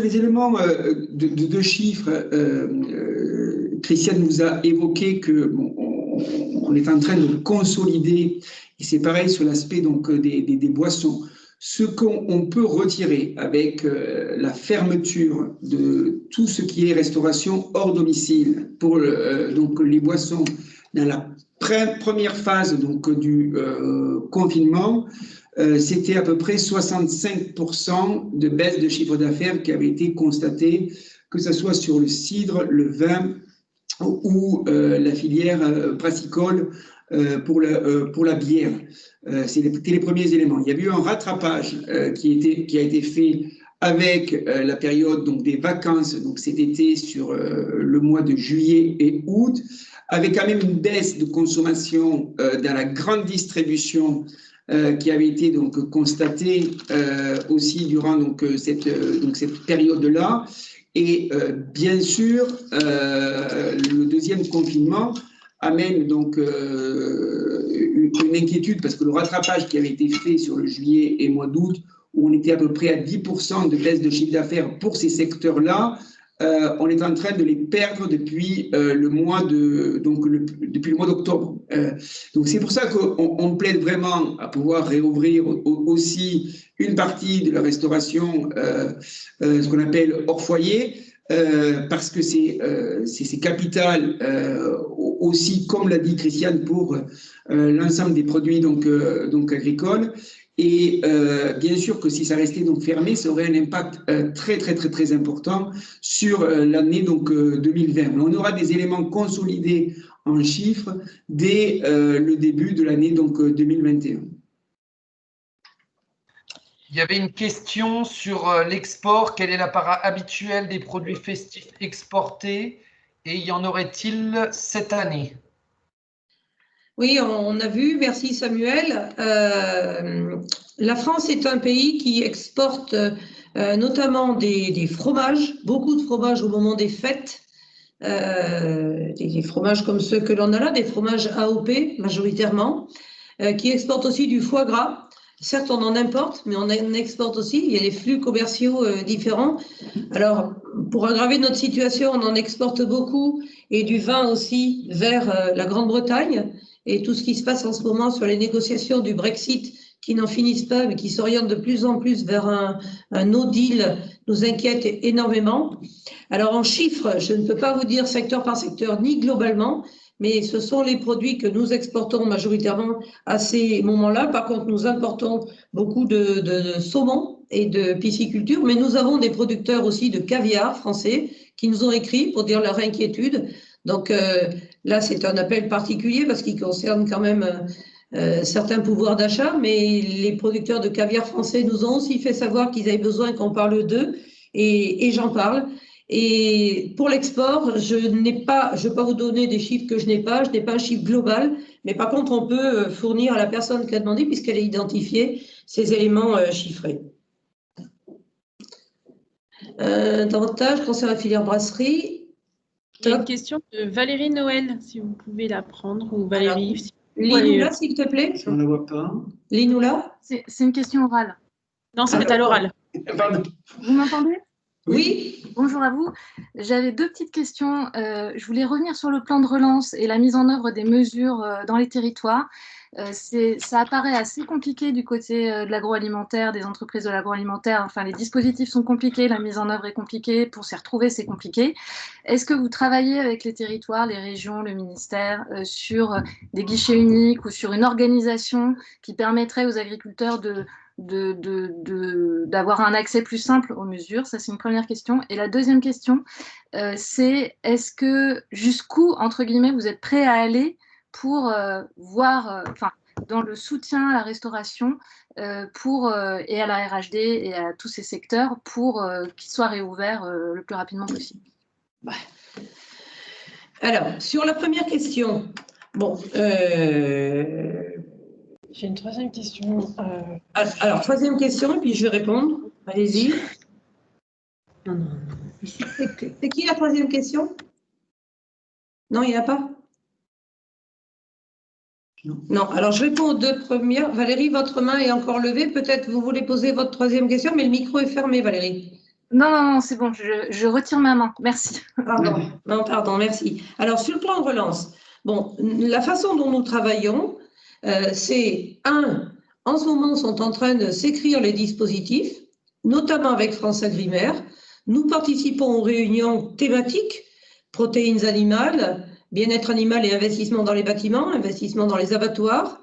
les éléments de chiffres, Christiane nous a évoqué que on est en train de consolider, et c'est pareil sur l'aspect donc des boissons. Ce qu'on peut retirer avec la fermeture de tout ce qui est restauration hors domicile pour donc les boissons dans la première phase donc du confinement. C'était à peu près 65% de baisse de chiffre d'affaires qui avait été constatée, que ce soit sur le cidre, le vin ou la filière brassicole pour la bière. C'était les premiers éléments. Il y a eu un rattrapage qui a été fait avec la période donc, des vacances, donc cet été sur le mois de juillet et août, avec quand même une baisse de consommation dans la grande distribution qui avait été donc constatée aussi durant donc cette période-là. Et bien sûr, le deuxième confinement amène donc une inquiétude parce que le rattrapage qui avait été fait sur le juillet et mois d'août, où on était à peu près à 10% de baisse de chiffre d'affaires pour ces secteurs-là, on est en train de les perdre depuis le mois d'octobre. Donc c'est pour ça qu'on plaide vraiment à pouvoir réouvrir aussi une partie de la restauration, ce qu'on appelle hors foyer, parce que c'est capital aussi, comme l'a dit Christiane, pour l'ensemble des produits donc agricoles. Et bien sûr que si ça restait donc fermé, ça aurait un impact très important sur l'année donc 2020. Mais on aura des éléments consolidés en chiffres dès le début de l'année donc 2021. Il y avait une question sur l'export. Quelle est la part habituelle des produits festifs exportés et y en aurait-il cette année? Oui, on a vu, merci Samuel. La France est un pays qui exporte notamment des fromages, beaucoup de fromages au moment des fêtes, des fromages comme ceux que l'on a là, des fromages AOP majoritairement, qui exportent aussi du foie gras. Certes, on en importe, mais on en exporte aussi. Il y a des flux commerciaux différents. Alors, pour aggraver notre situation, on en exporte beaucoup et du vin aussi vers la Grande-Bretagne. Et tout ce qui se passe en ce moment sur les négociations du Brexit qui n'en finissent pas, mais qui s'orientent de plus en plus vers un no deal, nous inquiète énormément. Alors, en chiffres, je ne peux pas vous dire secteur par secteur, ni globalement, mais ce sont les produits que nous exportons majoritairement à ces moments-là. Par contre, nous importons beaucoup de saumon et de pisciculture, mais nous avons des producteurs aussi de caviar français qui nous ont écrit pour dire leur inquiétude. Donc là, c'est un appel particulier parce qu'il concerne quand même certains pouvoirs d'achat, mais les producteurs de caviar français nous ont aussi fait savoir qu'ils avaient besoin qu'on parle d'eux, et j'en parle. Et pour l'export, je ne vais pas vous donner des chiffres que je n'ai pas un chiffre global, mais par contre, on peut fournir à la personne qui a demandé, puisqu'elle a identifié ces éléments chiffrés. Davantage concernant la filière brasserie. Il y a une question de Valérie Noël, si vous pouvez la prendre, ou Valérie. Lis-nous-la, s'il te plaît. On ne la voit pas. Lis-nous-la. C'est une question orale. Non, c'est à l'oral. Pardon. Vous m'entendez? Oui. Bonjour à vous. J'avais deux petites questions. Je voulais revenir sur le plan de relance et la mise en œuvre des mesures dans les territoires. Ça apparaît assez compliqué du côté de l'agroalimentaire, des entreprises de l'agroalimentaire. Enfin, les dispositifs sont compliqués, la mise en œuvre est compliquée, pour s'y retrouver, c'est compliqué. Est-ce que vous travaillez avec les territoires, les régions, le ministère, sur des guichets uniques ou sur une organisation qui permettrait aux agriculteurs d'avoir un accès plus simple aux mesures? Ça, c'est une première question. Et la deuxième question, c'est est-ce que jusqu'où, entre guillemets, vous êtes prêt à aller pour voir, dans le soutien à la restauration et à la RHD et à tous ces secteurs pour qu'ils soient réouverts le plus rapidement possible? Alors, sur la première question, bon, j'ai une troisième question. Alors, troisième question, et puis je vais répondre. Allez-y. C'est qui la troisième question? Non, il n'y en a pas? Non, alors je réponds aux deux premières. Valérie, votre main est encore levée. Peut-être vous voulez poser votre troisième question, mais le micro est fermé, Valérie. Non, c'est bon, je retire ma main. Merci. Pardon, merci. Alors, sur le plan de relance, bon, la façon dont nous travaillons, c'est, en ce moment, sont en train de s'écrire les dispositifs, notamment avec France Agrimaire. Nous participons aux réunions thématiques, protéines animales, bien-être animal et investissement dans les bâtiments, investissement dans les abattoirs,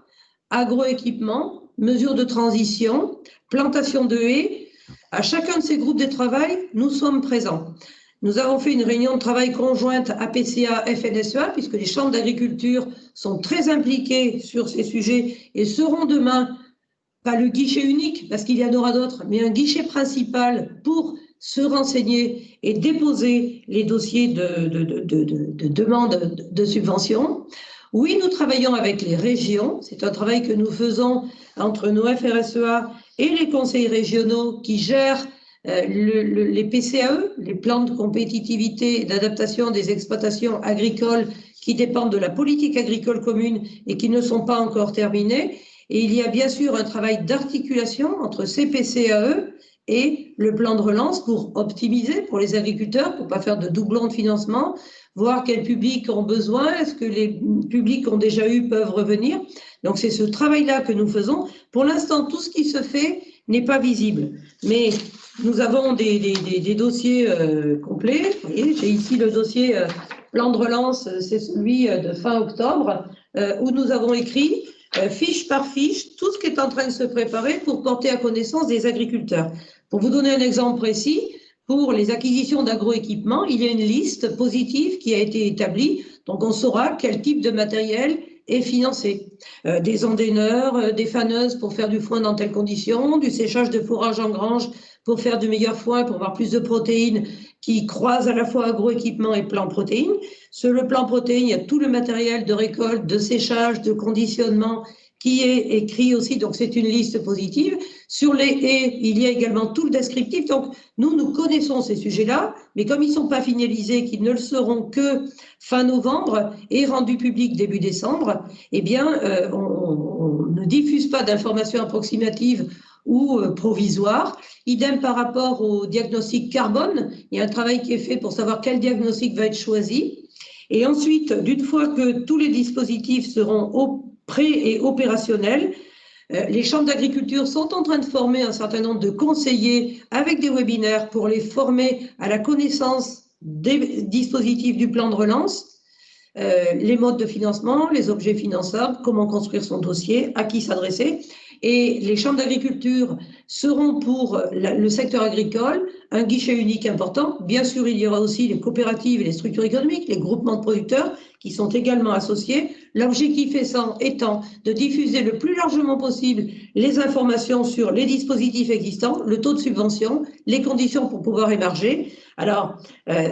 agroéquipement, mesures de transition, plantation de haies. À chacun de ces groupes de travail, nous sommes présents. Nous avons fait une réunion de travail conjointe APCA-FNSEA, puisque les chambres d'agriculture sont très impliquées sur ces sujets et seront demain, pas le guichet unique, parce qu'il y en aura d'autres, mais un guichet principal pour se renseigner et déposer les dossiers de demande de subvention. Oui, nous travaillons avec les régions. C'est un travail que nous faisons entre nos FRSEA et les conseils régionaux qui gèrent les PCAE, les plans de compétitivité et d'adaptation des exploitations agricoles qui dépendent de la politique agricole commune et qui ne sont pas encore terminés. Et il y a bien sûr un travail d'articulation entre ces PCAE et le plan de relance pour optimiser pour les agriculteurs, pour ne pas faire de doublons de financement, voir quels publics ont besoin, est-ce que les publics qui ont déjà eu peuvent revenir. Donc c'est ce travail-là que nous faisons. Pour l'instant, tout ce qui se fait n'est pas visible. Mais nous avons des dossiers complets. Vous voyez, j'ai ici le dossier plan de relance, c'est celui de fin octobre, où nous avons écrit fiche par fiche tout ce qui est en train de se préparer pour porter à connaissance des agriculteurs. Pour vous donner un exemple précis, pour les acquisitions d'agroéquipements, il y a une liste positive qui a été établie. Donc on saura quel type de matériel est financé. Des endaineurs, des faneuses pour faire du foin dans telles conditions, du séchage de fourrage en grange pour faire du meilleur foin, pour avoir plus de protéines, qui croisent à la fois agroéquipement et plan protéines. Sur le plan protéines, il y a tout le matériel de récolte, de séchage, de conditionnement qui est écrit aussi, donc c'est une liste positive. Sur les haies, il y a également tout le descriptif. Donc nous connaissons ces sujets-là, mais comme ils ne sont pas finalisés, qu'ils ne le seront que fin novembre et rendus publics début décembre, eh bien, on ne diffuse pas d'informations approximatives ou provisoires. Idem par rapport au diagnostic carbone. Il y a un travail qui est fait pour savoir quel diagnostic va être choisi. Et ensuite, d'une fois que tous les dispositifs seront prêts et opérationnels, les chambres d'agriculture sont en train de former un certain nombre de conseillers avec des webinaires pour les former à la connaissance des dispositifs du plan de relance, les modes de financement, les objets finançables, comment construire son dossier, à qui s'adresser. Et les chambres d'agriculture seront pour le secteur agricole un guichet unique important. Bien sûr, il y aura aussi les coopératives et les structures économiques, les groupements de producteurs qui sont également associés. L'objectif étant de diffuser le plus largement possible les informations sur les dispositifs existants, le taux de subvention, les conditions pour pouvoir émarger. Alors,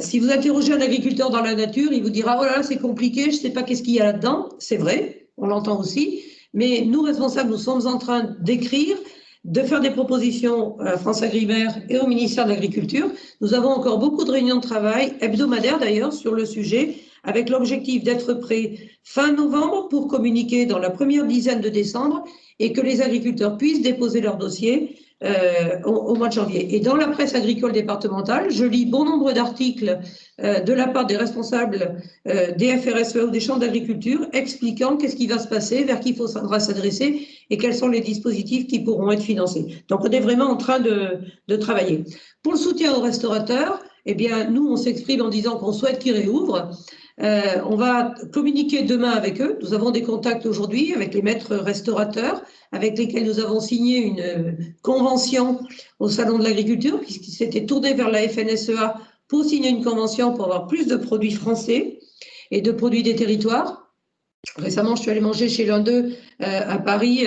si vous interrogez un agriculteur dans la nature, il vous dira « Oh là là, c'est compliqué, je ne sais pas qu'est-ce qu'il y a là-dedans ». C'est vrai, on l'entend aussi. Mais nous, responsables, nous sommes en train d'écrire, de faire des propositions à France Agrimaire et au ministère de l'Agriculture. Nous avons encore beaucoup de réunions de travail, hebdomadaires d'ailleurs, sur le sujet, avec l'objectif d'être prêts fin novembre pour communiquer dans la première dizaine de décembre et que les agriculteurs puissent déposer leur dossier au mois de janvier. Et dans la presse agricole départementale, je lis bon nombre d'articles de la part des responsables des FRSE ou des chambres d'agriculture expliquant qu'est-ce qui va se passer, vers qui il faudra s'adresser et quels sont les dispositifs qui pourront être financés. Donc on est vraiment en train de travailler. Pour le soutien aux restaurateurs, eh bien, nous, on s'exprime en disant qu'on souhaite qu'ils réouvrent. On va communiquer demain avec eux. Nous avons des contacts aujourd'hui avec les maîtres restaurateurs avec lesquels nous avons signé une convention au Salon de l'Agriculture, puisqu'ils s'étaient tournés vers la FNSEA pour signer une convention pour avoir plus de produits français et de produits des territoires. Récemment, je suis allée manger chez l'un d'eux à Paris,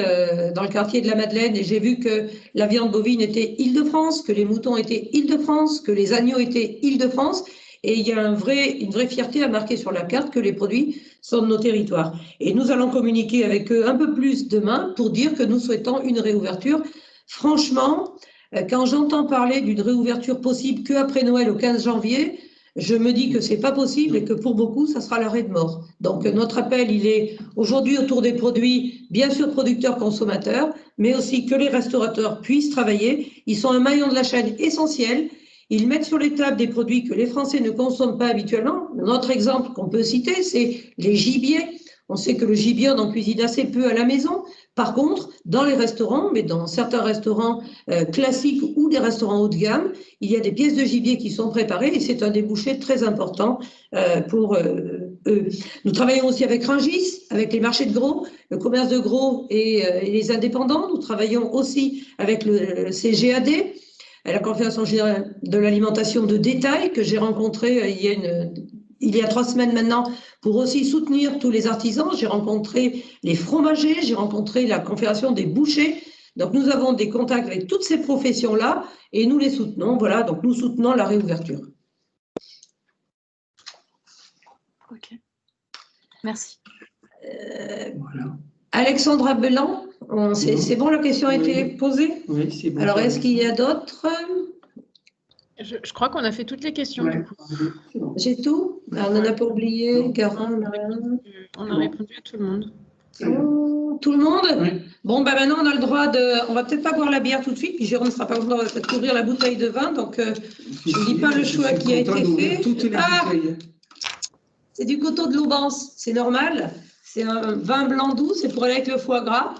dans le quartier de la Madeleine, et j'ai vu que la viande bovine était Île-de-France, que les moutons étaient Île-de-France, que les agneaux étaient Île-de-France. Et il y a une vraie fierté à marquer sur la carte que les produits sont de nos territoires. Et nous allons communiquer avec eux un peu plus demain pour dire que nous souhaitons une réouverture. Franchement, quand j'entends parler d'une réouverture possible qu'après Noël au 15 janvier, je me dis que ce n'est pas possible et que pour beaucoup, ça sera l'arrêt de mort. Donc notre appel, il est aujourd'hui autour des produits, bien sûr producteurs-consommateurs, mais aussi que les restaurateurs puissent travailler. Ils sont un maillon de la chaîne essentiel. Ils mettent sur les tables des produits que les Français ne consomment pas habituellement. Notre exemple qu'on peut citer, c'est les gibiers. On sait que le gibier, on en cuisine assez peu à la maison. Par contre, dans les restaurants, mais dans certains restaurants classiques ou des restaurants haut de gamme, il y a des pièces de gibier qui sont préparées et c'est un débouché très important pour eux. Nous travaillons aussi avec Rungis, avec les marchés de gros, le commerce de gros et les indépendants. Nous travaillons aussi avec le CGAD, la Confédération générale de l'alimentation de détail que j'ai rencontrée il y a 3 semaines maintenant pour aussi soutenir tous les artisans. J'ai rencontré les fromagers, j'ai rencontré la Confédération des bouchers. Donc nous avons des contacts avec toutes ces professions-là et nous les soutenons. Voilà, donc nous soutenons la réouverture. Ok, merci. Voilà. Alexandra Bellan, c'est bon, la question a été posée? Oui, c'est bon. Alors, est-ce qu'il y a d'autres? Je crois qu'on a fait toutes les questions. Ouais. Du coup. J'ai tout? Alors, on n'en a pas oublié, Garin, Marianne. On a répondu à tout le monde. Oh. tout le monde? Oui. Bon, ben maintenant, on a le droit de... On va peut-être pas boire la bière tout de suite, puis Jérôme ne sera pas content, on va peut-être ouvrir la bouteille de vin, donc je ne dis pas le choix qui a été fait. Toutes les bouteilles. C'est du coteau de Loubance, c'est normal. C'est un vin blanc doux, c'est pour aller avec le foie gras.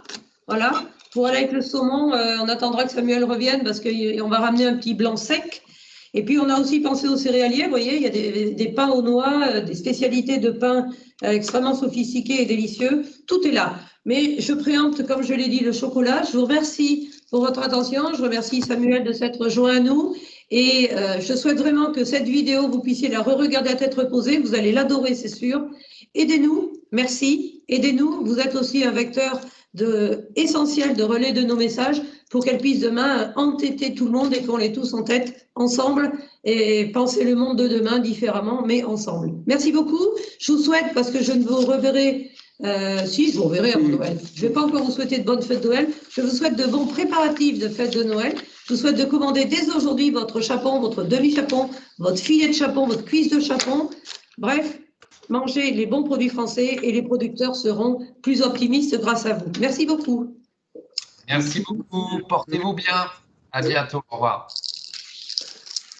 Voilà. Pour aller avec le saumon, on attendra que Samuel revienne parce qu'on va ramener un petit blanc sec. Et puis, on a aussi pensé aux céréaliers. Vous voyez, il y a des pains aux noix, des spécialités de pain extrêmement sophistiqués et délicieux. Tout est là. Mais je préempte, comme je l'ai dit, le chocolat. Je vous remercie pour votre attention. Je remercie Samuel de s'être joint à nous. Et je souhaite vraiment que cette vidéo, vous puissiez la re-regarder à tête reposée. Vous allez l'adorer, c'est sûr. Aidez-nous. Merci. Aidez-nous. Vous êtes aussi un vecteur essentiel de relais de nos messages pour qu'elle puisse demain entêter tout le monde et qu'on les tous en tête ensemble et penser le monde de demain différemment, mais ensemble. Merci beaucoup. Je vous souhaite, parce que je ne vous reverrai, si, je vous reverrai avant Noël. Je ne vais pas encore vous souhaiter de bonnes fêtes de Noël. Je vous souhaite de bons préparatifs de fêtes de Noël. Je vous souhaite de commander dès aujourd'hui votre chapon, votre demi-chapon, votre filet de chapon, votre cuisse de chapon. Bref, mangez les bons produits français et les producteurs seront plus optimistes grâce à vous. Merci beaucoup. Merci beaucoup. Portez-vous bien. À bientôt. Au revoir.